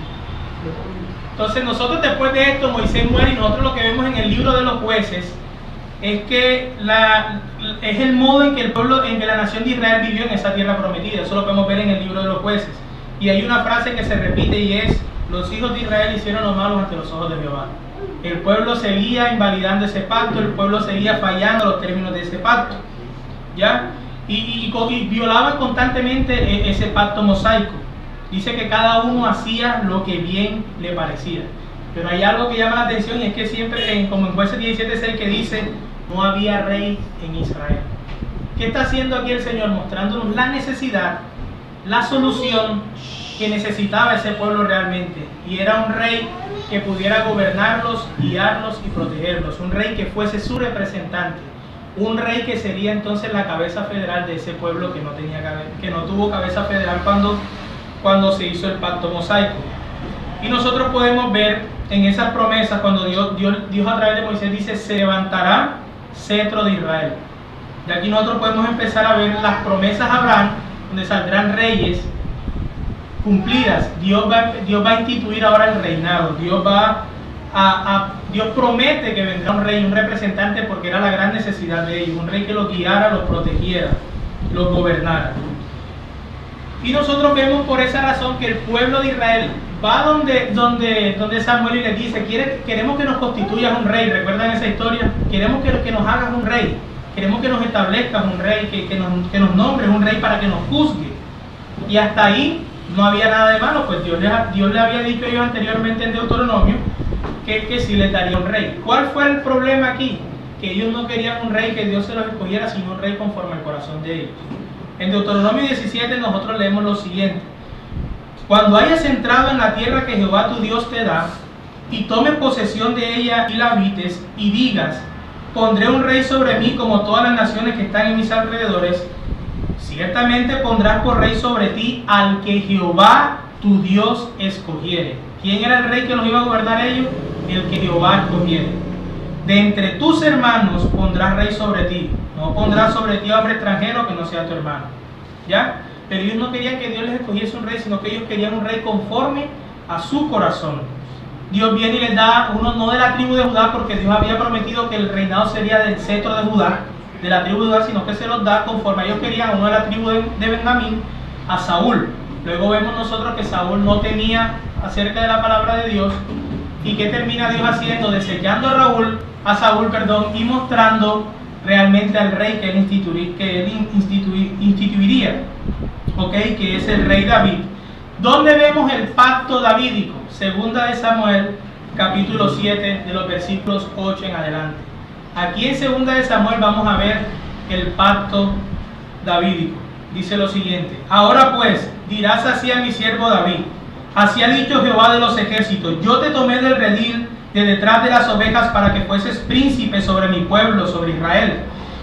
Entonces nosotros después de esto, Moisés muere y nosotros lo que vemos en el libro de los jueces es que es el modo en que el pueblo, en que la nación de Israel vivió en esa tierra prometida. Eso lo podemos ver en el libro de los jueces. Y hay una frase que se repite y es: los hijos de Israel hicieron lo malo ante los ojos de Jehová. El pueblo seguía invalidando ese pacto, el pueblo seguía fallando los términos de ese pacto, ¿ya? Y violaban constantemente ese pacto mosaico. Dice que cada uno hacía lo que bien le parecía. Pero hay algo que llama la atención y es que siempre, como en Jueces 17:6, que dice: no había rey en Israel. ¿Qué está haciendo aquí el Señor? Mostrándonos la necesidad, la solución que necesitaba ese pueblo realmente. Y era un rey que pudiera gobernarlos, guiarlos y protegerlos. Un rey que fuese su representante. Un rey que sería entonces la cabeza federal de ese pueblo que no tuvo cabeza federal cuando se hizo el pacto mosaico. Y nosotros podemos ver en esas promesas cuando Dios a través de Moisés dice: se levantará cetro de Israel. De aquí nosotros podemos empezar a ver las promesas a Abraham, donde saldrán reyes cumplidas. Dios va a instituir ahora el reinado. Dios promete que vendrá un rey, un representante, porque era la gran necesidad de ellos, un rey que los guiara, los protegiera, los gobernara. Y nosotros vemos por esa razón que el pueblo de Israel va donde Samuel y le dice: queremos que nos constituyas un rey. ¿Recuerdan esa historia? Queremos que nos hagas un rey, queremos que nos establezcas un rey, que nos nombres un rey para que nos juzgue. Y hasta ahí no había nada de malo, pues Dios le había dicho a ellos anteriormente en Deuteronomio que sí les daría un rey. ¿Cuál fue el problema aquí? Que ellos no querían un rey que Dios se los escogiera, sino un rey conforme al corazón de ellos. En Deuteronomio 17 nosotros leemos lo siguiente: cuando hayas entrado en la tierra que Jehová tu Dios te da, y tomes posesión de ella y la habites, y digas: pondré un rey sobre mí como todas las naciones que están en mis alrededores, ciertamente pondrás por rey sobre ti al que Jehová tu Dios escogiere. ¿Quién era el rey que los iba a gobernar ellos? El que Jehová escogiere. De entre tus hermanos pondrás rey sobre ti. No pondrás sobre ti hombre extranjero que no sea tu hermano. ¿Ya? Pero ellos no querían que Dios les escogiese un rey, sino que ellos querían un rey conforme a su corazón. Dios viene y les da uno no de la tribu de Judá, porque Dios había prometido que el reinado sería del cetro de Judá, de la tribu de Judá, sino que se los da conforme ellos querían, uno de la tribu de Benjamín, a Saúl. Luego vemos nosotros que Saúl no tenía acerca de la palabra de Dios. ¿Y qué termina Dios haciendo? Desechando a Saúl, y mostrando realmente al rey que él instituiría, ¿okay? Que es el rey David. ¿Dónde vemos el pacto davídico? Segunda de Samuel, capítulo 7, de los versículos 8 en adelante. Aquí en segunda de Samuel vamos a ver el pacto davídico. Dice lo siguiente: ahora pues, dirás así a mi siervo David: así ha dicho Jehová de los ejércitos, yo te tomé del redil de detrás de las ovejas para que fueses príncipe sobre mi pueblo, sobre Israel.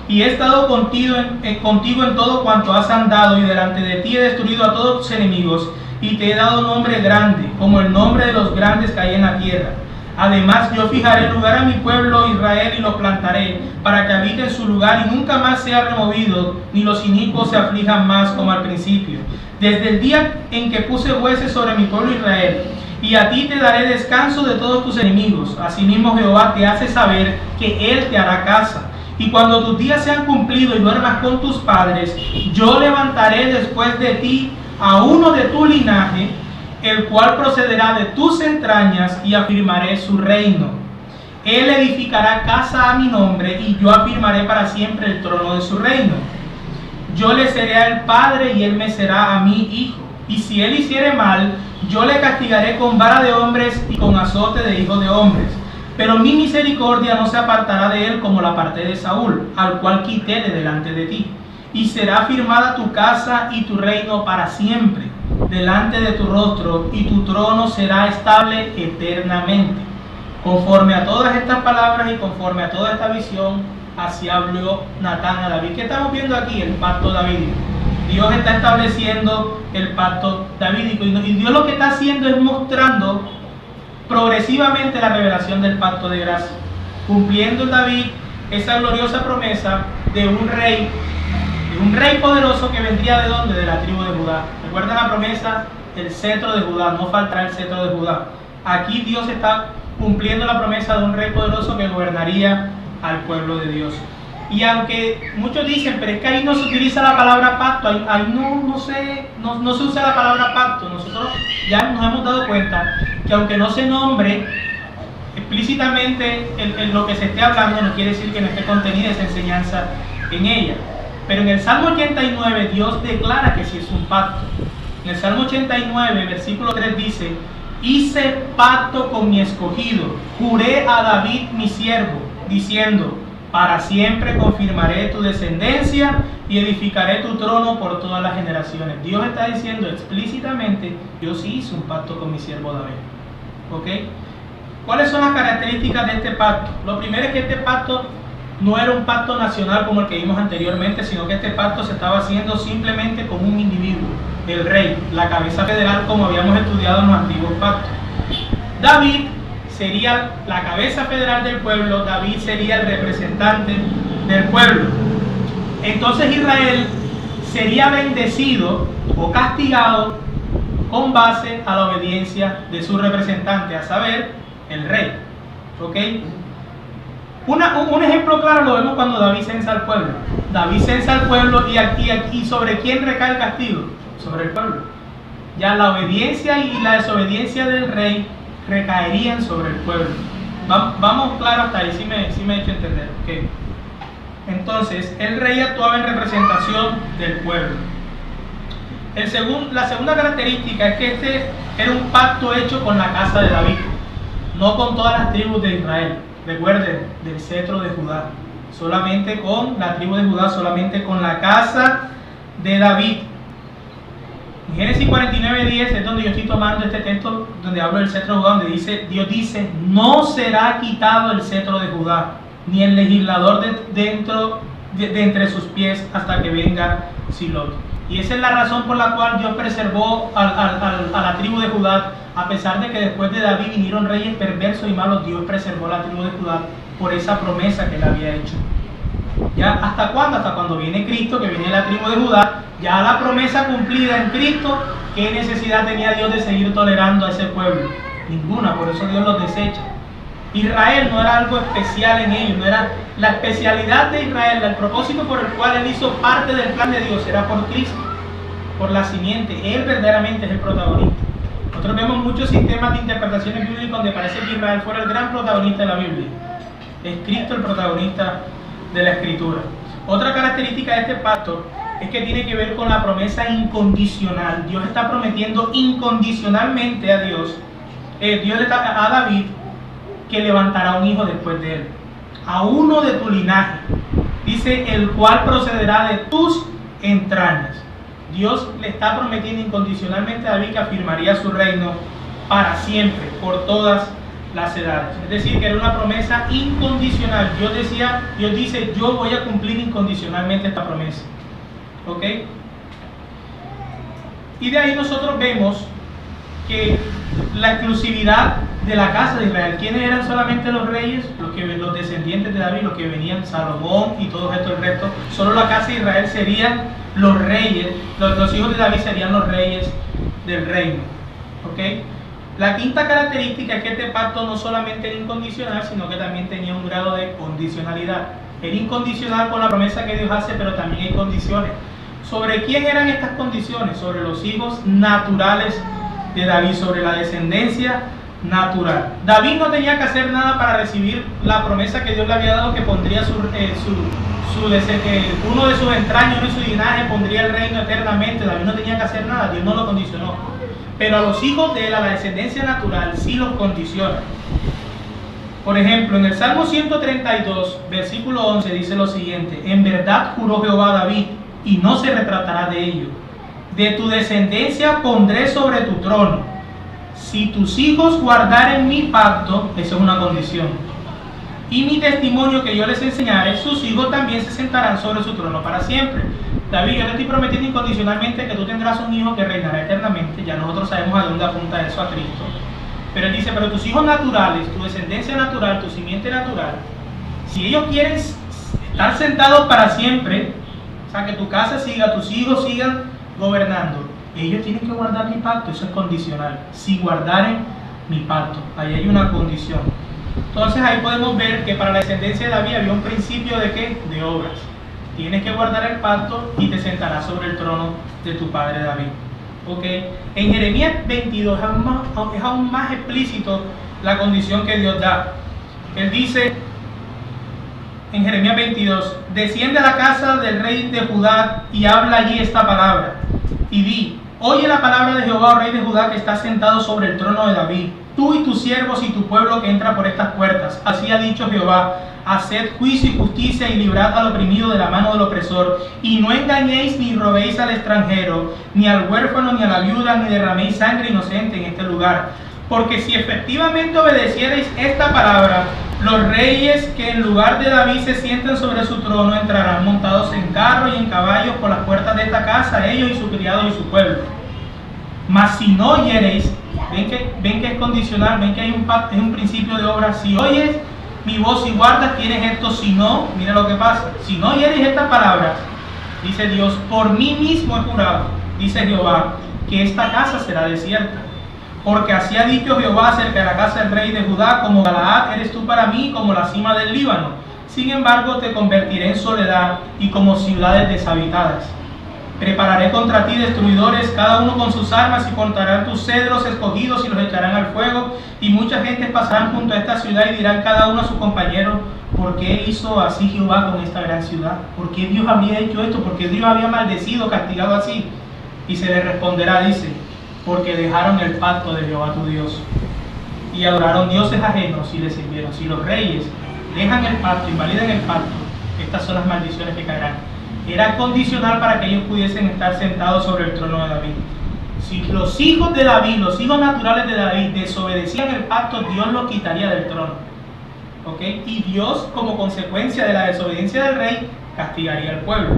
Y he estado contigo en todo cuanto has andado, y delante de ti he destruido a todos tus enemigos, y te he dado nombre grande, como el nombre de los grandes que hay en la tierra. Además yo fijaré lugar a mi pueblo Israel y lo plantaré, para que habite en su lugar y nunca más sea removido, ni los inicuos se aflijan más como al principio. Desde el día en que puse jueces sobre mi pueblo Israel, y a ti te daré descanso de todos tus enemigos. Asimismo Jehová te hace saber que Él te hará casa. Y cuando tus días sean cumplidos y duermas con tus padres, yo levantaré después de ti a uno de tu linaje, el cual procederá de tus entrañas, y afirmaré su reino. Él edificará casa a mi nombre, y yo afirmaré para siempre el trono de su reino. Yo le seré el padre, y él me será a mí hijo. Y si él hiciere mal, yo le castigaré con vara de hombres y con azote de hijos de hombres. Pero mi misericordia no se apartará de él como la aparté de Saúl, al cual quité de delante de ti. Y será firmada tu casa y tu reino para siempre delante de tu rostro, y tu trono será estable eternamente. Conforme a todas estas palabras y conforme a toda esta visión, así habló Natán a David. ¿Qué estamos viendo aquí? El pacto davídico. Dios está estableciendo el pacto davídico, y Dios lo que está haciendo es mostrando progresivamente la revelación del pacto de gracia, cumpliendo en David esa gloriosa promesa de un rey poderoso que vendría ¿de dónde? De la tribu de Judá. ¿Recuerdan la promesa? El cetro de Judá, no faltará el cetro de Judá. Aquí Dios está cumpliendo la promesa de un rey poderoso que gobernaría al pueblo de Dios. Y aunque muchos dicen, pero es que ahí no se utiliza la palabra pacto, ahí no se usa la palabra pacto, nosotros ya nos hemos dado cuenta que aunque no se nombre explícitamente en lo que se esté hablando, no quiere decir que no esté contenida esa enseñanza en ella. Pero en el Salmo 89 Dios declara que sí es un pacto. En el Salmo 89, versículo 3 dice: hice pacto con mi escogido, juré a David mi siervo, diciendo: para siempre confirmaré tu descendencia y edificaré tu trono por todas las generaciones. Dios está diciendo explícitamente: yo sí hice un pacto con mi siervo David. ¿Ok? ¿Cuáles son las características de este pacto? Lo primero es que este pacto no era un pacto nacional como el que vimos anteriormente, sino que este pacto se estaba haciendo simplemente con un individuo, el rey, la cabeza federal, como habíamos estudiado en los antiguos pactos. David sería la cabeza federal del pueblo, David sería el representante del pueblo. Entonces Israel sería bendecido o castigado con base a la obediencia de su representante, a saber, el rey. ¿Ok? Un ejemplo claro lo vemos cuando David censa al pueblo. David censa al pueblo y ¿sobre quién recae el castigo? Sobre el pueblo. Ya la obediencia y la desobediencia del rey recaerían sobre el pueblo. Vamos claro hasta ahí, si me he hecho entender. Okay. Entonces, el rey actuaba en representación del pueblo. La segunda característica es que este era un pacto hecho con la casa de David, no con todas las tribus de Israel. Recuerden, del cetro de Judá, solamente con la tribu de Judá, solamente con la casa de David. En Génesis 49:10 es donde yo estoy tomando este texto donde hablo del cetro de Judá, donde Dios dice: no será quitado el cetro de Judá, ni el legislador de entre sus pies hasta que venga Silot. Y esa es la razón por la cual Dios preservó a la tribu de Judá, a pesar de que después de David vinieron reyes perversos y malos. Dios preservó la tribu de Judá por esa promesa que él había hecho. ¿Ya? ¿Hasta cuándo? Hasta cuando viene Cristo, que viene la tribu de Judá, ya la promesa cumplida en Cristo. ¿Qué necesidad tenía Dios de seguir tolerando a ese pueblo? Ninguna, por eso Dios los desecha. Israel no era algo especial en ellos, no era la especialidad de Israel, el propósito por el cual él hizo parte del plan de Dios era por Cristo, por la simiente. Él verdaderamente es el protagonista. Nosotros vemos muchos sistemas de interpretaciones bíblicas donde parece que Israel fuera el gran protagonista de la Biblia. Es Cristo el protagonista de la Escritura. Otra característica de este pacto es que tiene que ver con la promesa incondicional. Dios está prometiendo incondicionalmente a Dios le está a David, que levantará un hijo después de él, a uno de tu linaje, dice, el cual procederá de tus entrañas. Dios le está prometiendo incondicionalmente a David que afirmaría su reino para siempre, por todas las edades. Es decir, que era una promesa incondicional. Dios dice: yo voy a cumplir incondicionalmente esta promesa. ¿Ok? Y de ahí nosotros vemos que la exclusividad de la casa de Israel. ¿Quiénes eran solamente los reyes? Los descendientes de David, los que venían, Salomón y todos estos, el resto. Solo la casa de Israel serían los reyes, los hijos de David serían los reyes del reino. ¿Ok? La quinta característica es que este pacto no solamente era incondicional, sino que también tenía un grado de condicionalidad. Era incondicional con la promesa que Dios hace, pero también hay condiciones. ¿Sobre quién eran estas condiciones? Sobre los hijos naturales de David, sobre la descendencia natural. David no tenía que hacer nada para recibir la promesa que Dios le había dado, que pondría uno de sus entrañas, uno de su linaje, pondría el reino eternamente. David no tenía que hacer nada, Dios no lo condicionó. Pero a los hijos de él, a la descendencia natural, sí los condiciona. Por ejemplo, en el Salmo 132, versículo 11, dice lo siguiente: en verdad juró Jehová a David, y no se retratará de ello. De tu descendencia pondré sobre tu trono. Si tus hijos guardaren mi pacto, eso es una condición, y mi testimonio que yo les enseñaré, sus hijos también se sentarán sobre su trono para siempre. David, yo te estoy prometiendo incondicionalmente que tú tendrás un hijo que reinará eternamente. Ya nosotros sabemos a dónde apunta eso, a Cristo. Pero él dice, pero tus hijos naturales, tu descendencia natural, tu simiente natural, si ellos quieren estar sentados para siempre, o sea, que tu casa siga, tus hijos sigan gobernando, ellos tienen que guardar mi pacto. Eso es condicional. Si guardaren mi pacto, ahí hay una condición. Entonces ahí podemos ver que para la descendencia de David había un principio de ¿qué? De obras. Tienes que guardar el pacto y te sentarás sobre el trono de tu padre David. ¿Ok? En Jeremías 22 es aún más explícito la condición que Dios da. Él dice en Jeremías 22, desciende a la casa del rey de Judá y habla allí esta palabra. Y di, oye la palabra de Jehová, rey de Judá, que está sentado sobre el trono de David, tú y tus siervos y tu pueblo que entra por estas puertas. Así ha dicho Jehová, haced juicio y justicia y librad al oprimido de la mano del opresor, y no engañéis ni robéis al extranjero, ni al huérfano, ni a la viuda, ni derraméis sangre inocente en este lugar. Porque si efectivamente obedecierais esta palabra, los reyes que en lugar de David se sientan sobre su trono entrarán montados en carros y en caballos por las puertas de esta casa, ellos y sus criados y su pueblo. Mas si no oyereis, ven que es condicional, ven que hay un principio de obra. Si oyes mi voz y guardas, tienes esto. Si no, mira lo que pasa. Si no oyeres estas palabras, dice Dios, por mí mismo he jurado, dice Jehová, que esta casa será desierta. Porque así ha dicho Jehová acerca de la casa del rey de Judá, como Galaad eres tú para mí, como la cima del Líbano. Sin embargo, te convertiré en soledad y como ciudades deshabitadas. Prepararé contra ti destruidores, cada uno con sus armas, y cortarán tus cedros escogidos y los echarán al fuego. Y mucha gente pasarán junto a esta ciudad y dirán cada uno a su compañero, ¿por qué hizo así Jehová con esta gran ciudad? ¿Por qué Dios había hecho esto? ¿Por qué Dios había maldecido, castigado así? Y se le responderá, dice, porque dejaron el pacto de Jehová tu Dios y adoraron dioses ajenos y les sirvieron. Si los reyes dejan el pacto, invalidan el pacto, estas son las maldiciones que caerán. Era condicional para que ellos pudiesen estar sentados sobre el trono de David. Si los hijos de David, los hijos naturales de David, desobedecían el pacto, Dios los quitaría del trono. ¿Ok? Y Dios, como consecuencia de la desobediencia del rey, castigaría al pueblo.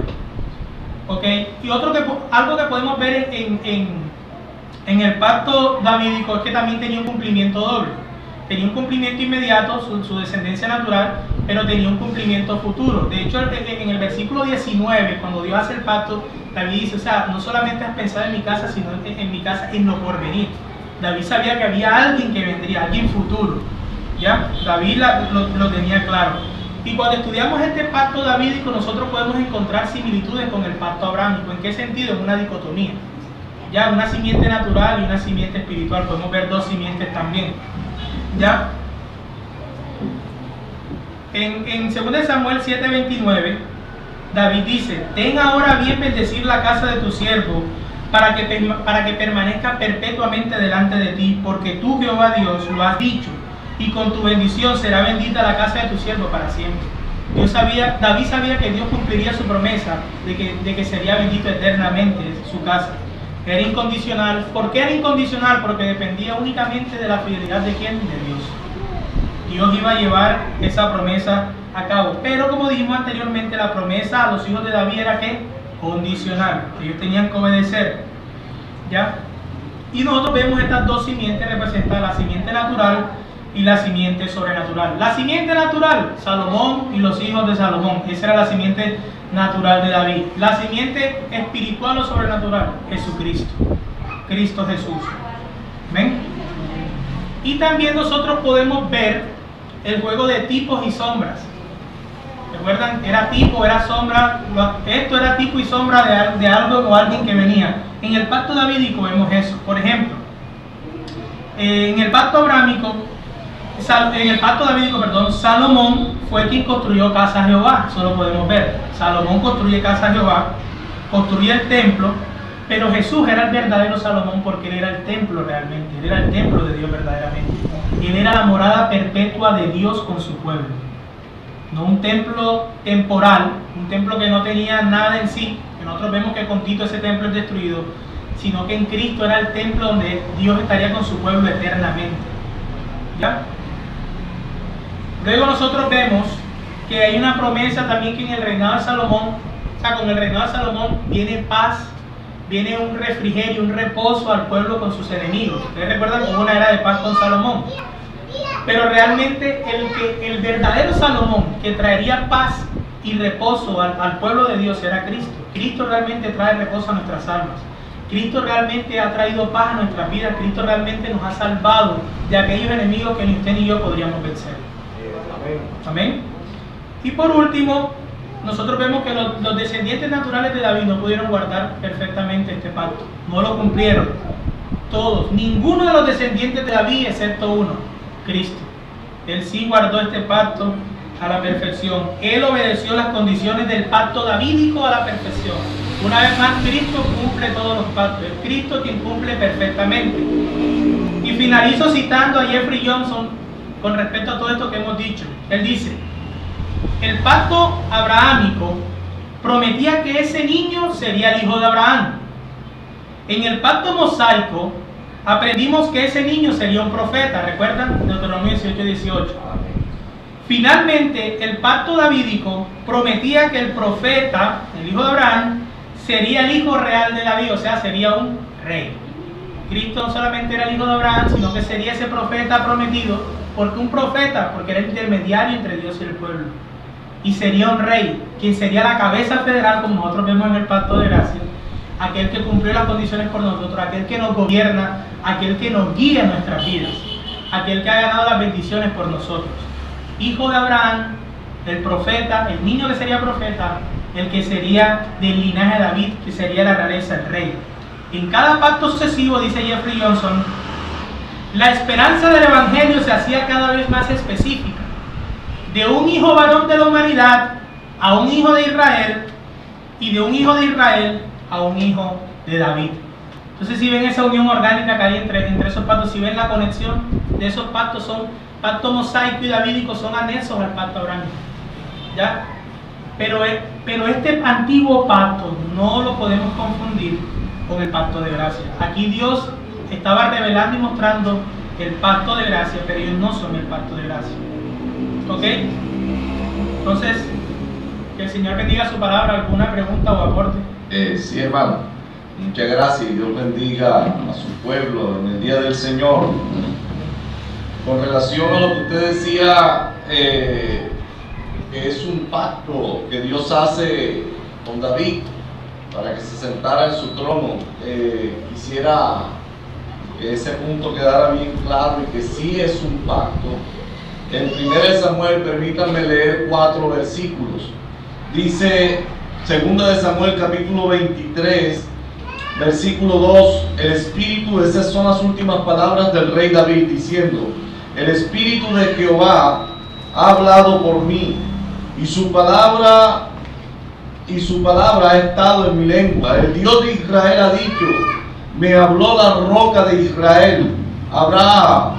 ¿Ok? Y algo que podemos ver en el pacto davídico es que también tenía un cumplimiento doble. Tenía un cumplimiento inmediato, su descendencia natural, pero tenía un cumplimiento futuro. De hecho, en el versículo 19, cuando Dios hace el pacto, David dice, o sea, no solamente has pensado en mi casa, sino en mi casa, en lo porvenir. David sabía que había alguien que vendría, alguien futuro. ¿Ya? David lo tenía claro. Y cuando estudiamos este pacto davídico, nosotros podemos encontrar similitudes con el pacto abrámico. ¿En qué sentido? En una dicotomía. Ya, una simiente natural y una simiente espiritual. Podemos ver dos simientes también. ¿Ya? En 2 Samuel 7:29, David dice, ten ahora bien bendecir la casa de tu siervo, para que permanezca perpetuamente delante de ti, porque tú, Jehová Dios, lo has dicho, y con tu bendición será bendita la casa de tu siervo para siempre. David sabía que Dios cumpliría su promesa de que sería bendito eternamente su casa. Era incondicional. ¿Por qué era incondicional? Porque dependía únicamente de la fidelidad de ¿quién? De Dios. Dios iba a llevar esa promesa a cabo. Pero como dijimos anteriormente, la promesa a los hijos de David era ¿qué? Condicional. Ellos tenían que obedecer. ¿Ya? Y nosotros vemos estas dos simientes representadas, la simiente natural y la simiente sobrenatural. La simiente natural, Salomón y los hijos de Salomón. Esa era la simiente natural de David. La simiente espiritual o sobrenatural, Jesucristo. Cristo Jesús. ¿Ven? Y también nosotros podemos ver el juego de tipos y sombras. ¿Recuerdan? Era tipo, era sombra. Esto era tipo y sombra de algo o alguien que venía. En el pacto davídico vemos eso. Por ejemplo, en el pacto abrámico, Salomón fue quien construyó casa a Jehová. Eso lo podemos ver. Salomón construye casa a Jehová, construye el templo, pero Jesús era el verdadero Salomón porque él era el templo realmente. Él era el templo de Dios verdaderamente. Él era la morada perpetua de Dios con su pueblo. No un templo temporal, un templo que no tenía nada en sí, que nosotros vemos que con Tito ese templo es destruido, sino que en Cristo era el templo donde Dios estaría con su pueblo eternamente. ¿Ya? Luego nosotros vemos que hay una promesa también que en el reinado de Salomón, o sea, con el reinado de Salomón viene paz viene un refrigerio, un reposo al pueblo con sus enemigos. Ustedes recuerdan que hubo una era de paz con Salomón. Pero realmente el verdadero Salomón que traería paz y reposo al pueblo de Dios era Cristo. Cristo realmente trae reposo a nuestras almas. Cristo realmente ha traído paz a nuestras vidas. Cristo realmente nos ha salvado de aquellos enemigos que ni usted ni yo podríamos vencer. Amén. Y por último, nosotros vemos que los descendientes naturales de David no pudieron guardar perfectamente este pacto. No lo cumplieron. Todos. Ninguno de los descendientes de David, excepto uno, Cristo. Él sí guardó este pacto a la perfección. Él obedeció las condiciones del pacto davídico a la perfección. Una vez más, Cristo cumple todos los pactos. Es Cristo quien cumple perfectamente. Y finalizo citando a Jeffrey Johnson con respecto a todo esto que hemos dicho. Él dice: el pacto abrahámico prometía que ese niño sería el hijo de Abraham. En el pacto mosaico aprendimos que ese niño sería un profeta. ¿Recuerdan? Deuteronomio 18:18. Finalmente, el pacto davídico prometía que el profeta, el hijo de Abraham, sería el hijo real de David, o sea, sería un rey. Cristo no solamente era el hijo de Abraham, sino que sería ese profeta prometido. ¿Por qué un profeta? Porque era el intermediario entre Dios y el pueblo. Y sería un rey, quien sería la cabeza federal, como nosotros vemos en el pacto de gracia. Aquel que cumplió las condiciones por nosotros, aquel que nos gobierna, aquel que nos guía en nuestras vidas, aquel que ha ganado las bendiciones por nosotros. Hijo de Abraham, el profeta, el niño que sería profeta, el que sería del linaje de David, que sería la realeza, el rey. En cada pacto sucesivo, dice Jeffrey Johnson, la esperanza del evangelio se hacía cada vez más específica. De un hijo varón de la humanidad a un hijo de Israel, y de un hijo de Israel a un hijo de David. Entonces, si ven esa unión orgánica que hay entre esos pactos, si ven la conexión de esos pactos, son pacto mosaico y davídico, son anexos al pacto abrahámico. ¿Ya? Pero este antiguo pacto no lo podemos confundir con el pacto de gracia. Aquí Dios estaba revelando y mostrando el pacto de gracia, pero ellos no son el pacto de gracia. ¿Ok? Entonces, que el Señor bendiga su palabra. ¿Alguna pregunta o aporte? Sí, hermano. Muchas gracias y Dios bendiga a su pueblo en el día del Señor. Con relación a lo que usted decía, que es un pacto que Dios hace con David para que se sentara en su trono, quisiera que ese punto quedara bien claro y que sí es un pacto. En 1 Samuel, permítanme leer 4 versículos. Dice 2 Samuel capítulo 23, versículo 2, el espíritu, esas son las últimas palabras del rey David, diciendo: el espíritu de Jehová ha hablado por mí, y su palabra ha estado en mi lengua. El Dios de Israel ha dicho: me habló la roca de Israel. Habrá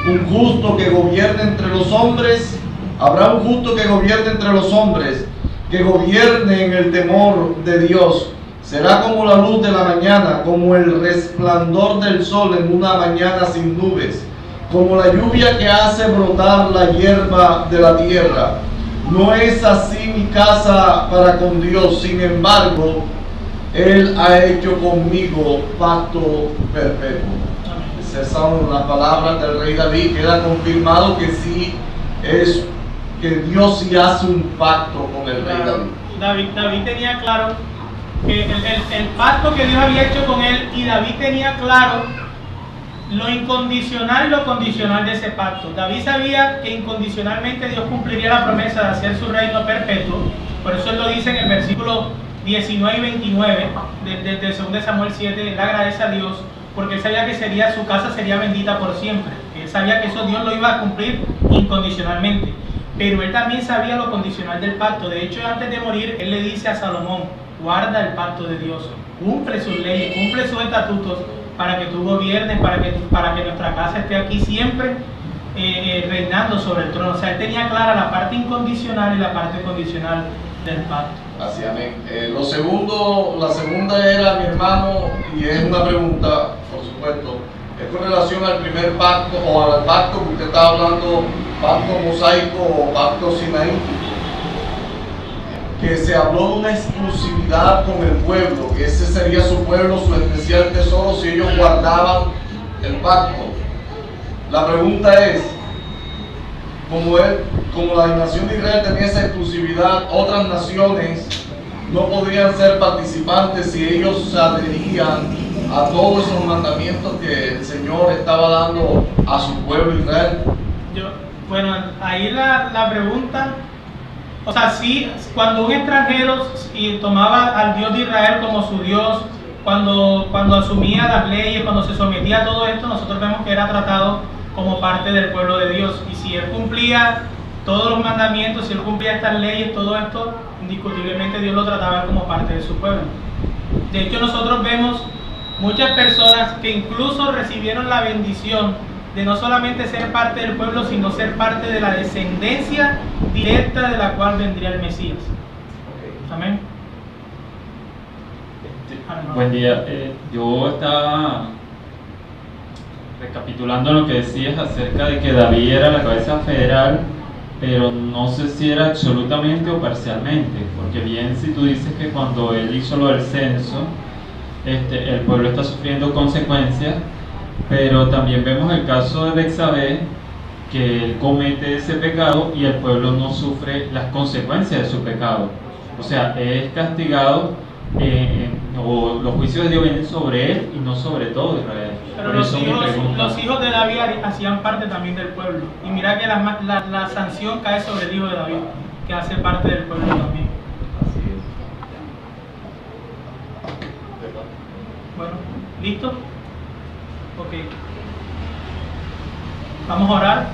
un justo que gobierne entre los hombres, habrá un justo que gobierne entre los hombres, que gobierne en el temor de Dios. Será como la luz de la mañana, como el resplandor del sol en una mañana sin nubes, como la lluvia que hace brotar la hierba de la tierra. No es así mi casa para con Dios, sin embargo, Él ha hecho conmigo pacto perpetuo. Esas son las palabras del rey David. Queda confirmado que sí es, que Dios sí hace un pacto con el rey David. David tenía claro que el pacto que Dios había hecho con él, y David tenía claro lo incondicional y lo condicional de ese pacto. David sabía que incondicionalmente Dios cumpliría la promesa de hacer su reino perpetuo. Por eso él lo dice en el versículo 19 y 29 de 2 Samuel 7. Él agradece a Dios porque él sabía que su casa sería bendita por siempre. Él sabía que eso Dios lo iba a cumplir incondicionalmente. Pero él también sabía lo condicional del pacto. De hecho, antes de morir, él le dice a Salomón: guarda el pacto de Dios, cumple sus leyes, cumple sus estatutos, para que tú gobiernes, para que nuestra casa esté aquí siempre reinando sobre el trono. O sea, él tenía clara la parte incondicional y la parte condicional del pacto. Así, amén. La segunda era, mi hermano, y es una pregunta, por supuesto, es con relación al primer pacto, o al pacto que usted estaba hablando, pacto mosaico o pacto sinaítico. que se habló de una exclusividad con el pueblo, que ese sería su pueblo, su especial tesoro, si ellos guardaban el pacto. La pregunta es, como la nación de Israel tenía esa exclusividad, otras naciones no podrían ser participantes si ellos se adherían a todos esos mandamientos que el Señor estaba dando a su pueblo Israel. Bueno, ahí la pregunta, o sea, sí, cuando un extranjero tomaba al Dios de Israel como su Dios, cuando asumía las leyes, cuando se sometía a todo esto, nosotros vemos que era tratado como parte del pueblo de Dios. Y si él cumplía todos los mandamientos, si él cumplía estas leyes, todo esto, indiscutiblemente Dios lo trataba como parte de su pueblo. De hecho, nosotros vemos muchas personas que incluso recibieron la bendición de no solamente ser parte del pueblo, sino ser parte de la descendencia directa de la cual vendría el Mesías. Amén. Buen día. Yo estaba recapitulando lo que decías acerca de que David era la cabeza federal, pero no sé si era absolutamente o parcialmente, porque bien si tú dices que cuando él hizo lo del censo, el pueblo está sufriendo consecuencias, pero también vemos el caso de Betsabé, que él comete ese pecado y el pueblo no sufre las consecuencias de su pecado. O sea, es castigado, o los juicios de Dios vienen sobre él y no sobre todo Israel. Pero los hijos de David hacían parte también del pueblo. Y mira que la sanción cae sobre el hijo de David, que hace parte del pueblo también. Así es. Bueno, ¿listo? Ok. Vamos a orar.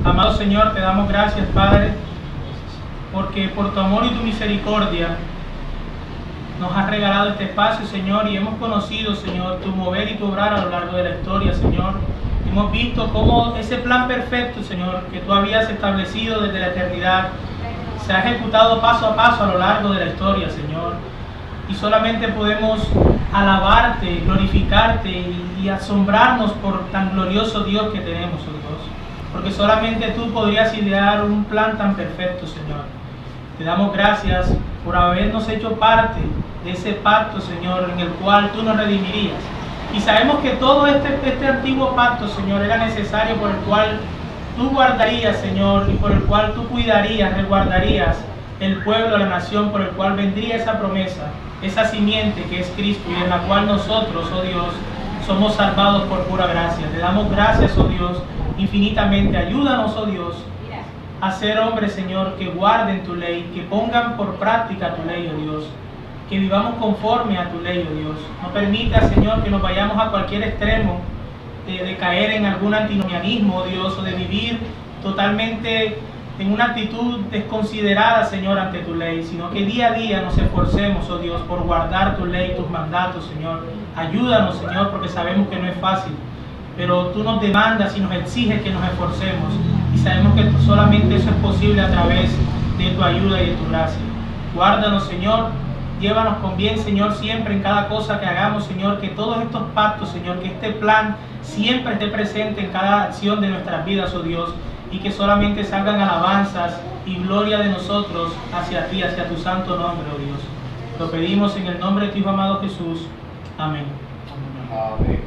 Amado Señor, te damos gracias, Padre, porque por tu amor y tu misericordia nos has regalado este espacio, Señor, y hemos conocido, Señor, tu mover y tu obrar a lo largo de la historia, Señor. Hemos visto cómo ese plan perfecto, Señor, que tú habías establecido desde la eternidad, se ha ejecutado paso a paso a lo largo de la historia, Señor. Y solamente podemos alabarte, glorificarte y asombrarnos por tan glorioso Dios que tenemos, oh Dios. Porque solamente tú podrías idear un plan tan perfecto, Señor. Te damos gracias por habernos hecho parte de ese pacto, Señor, en el cual tú nos redimirías. Y sabemos que todo este antiguo pacto, Señor, era necesario, por el cual tú guardarías, Señor, y por el cual tú cuidarías, resguardarías el pueblo, la nación, por el cual vendría esa promesa, esa simiente que es Cristo, y en la cual nosotros, oh Dios, somos salvados por pura gracia. Te damos gracias, oh Dios, infinitamente. Ayúdanos, oh Dios, a ser hombres, Señor, que guarden tu ley, que pongan por práctica tu ley, oh Dios, que vivamos conforme a tu ley, oh Dios. No permita, Señor, que nos vayamos a cualquier extremo de caer en algún antinomianismo, oh Dios, o de vivir totalmente en una actitud desconsiderada, Señor, ante tu ley, sino que día a día nos esforcemos, oh Dios, por guardar tu ley, tus mandatos, Señor. Ayúdanos, Señor, porque sabemos que no es fácil, pero tú nos demandas y nos exiges que nos esforcemos, y sabemos que solamente eso es posible a través de tu ayuda y de tu gracia. Guárdanos, Señor, llévanos con bien, Señor, siempre en cada cosa que hagamos, Señor, que todos estos pactos, Señor, que este plan siempre esté presente en cada acción de nuestras vidas, oh Dios, y que solamente salgan alabanzas y gloria de nosotros hacia ti, hacia tu santo nombre, oh Dios. Lo pedimos en el nombre de tu Hijo amado Jesús. Amén. Amén.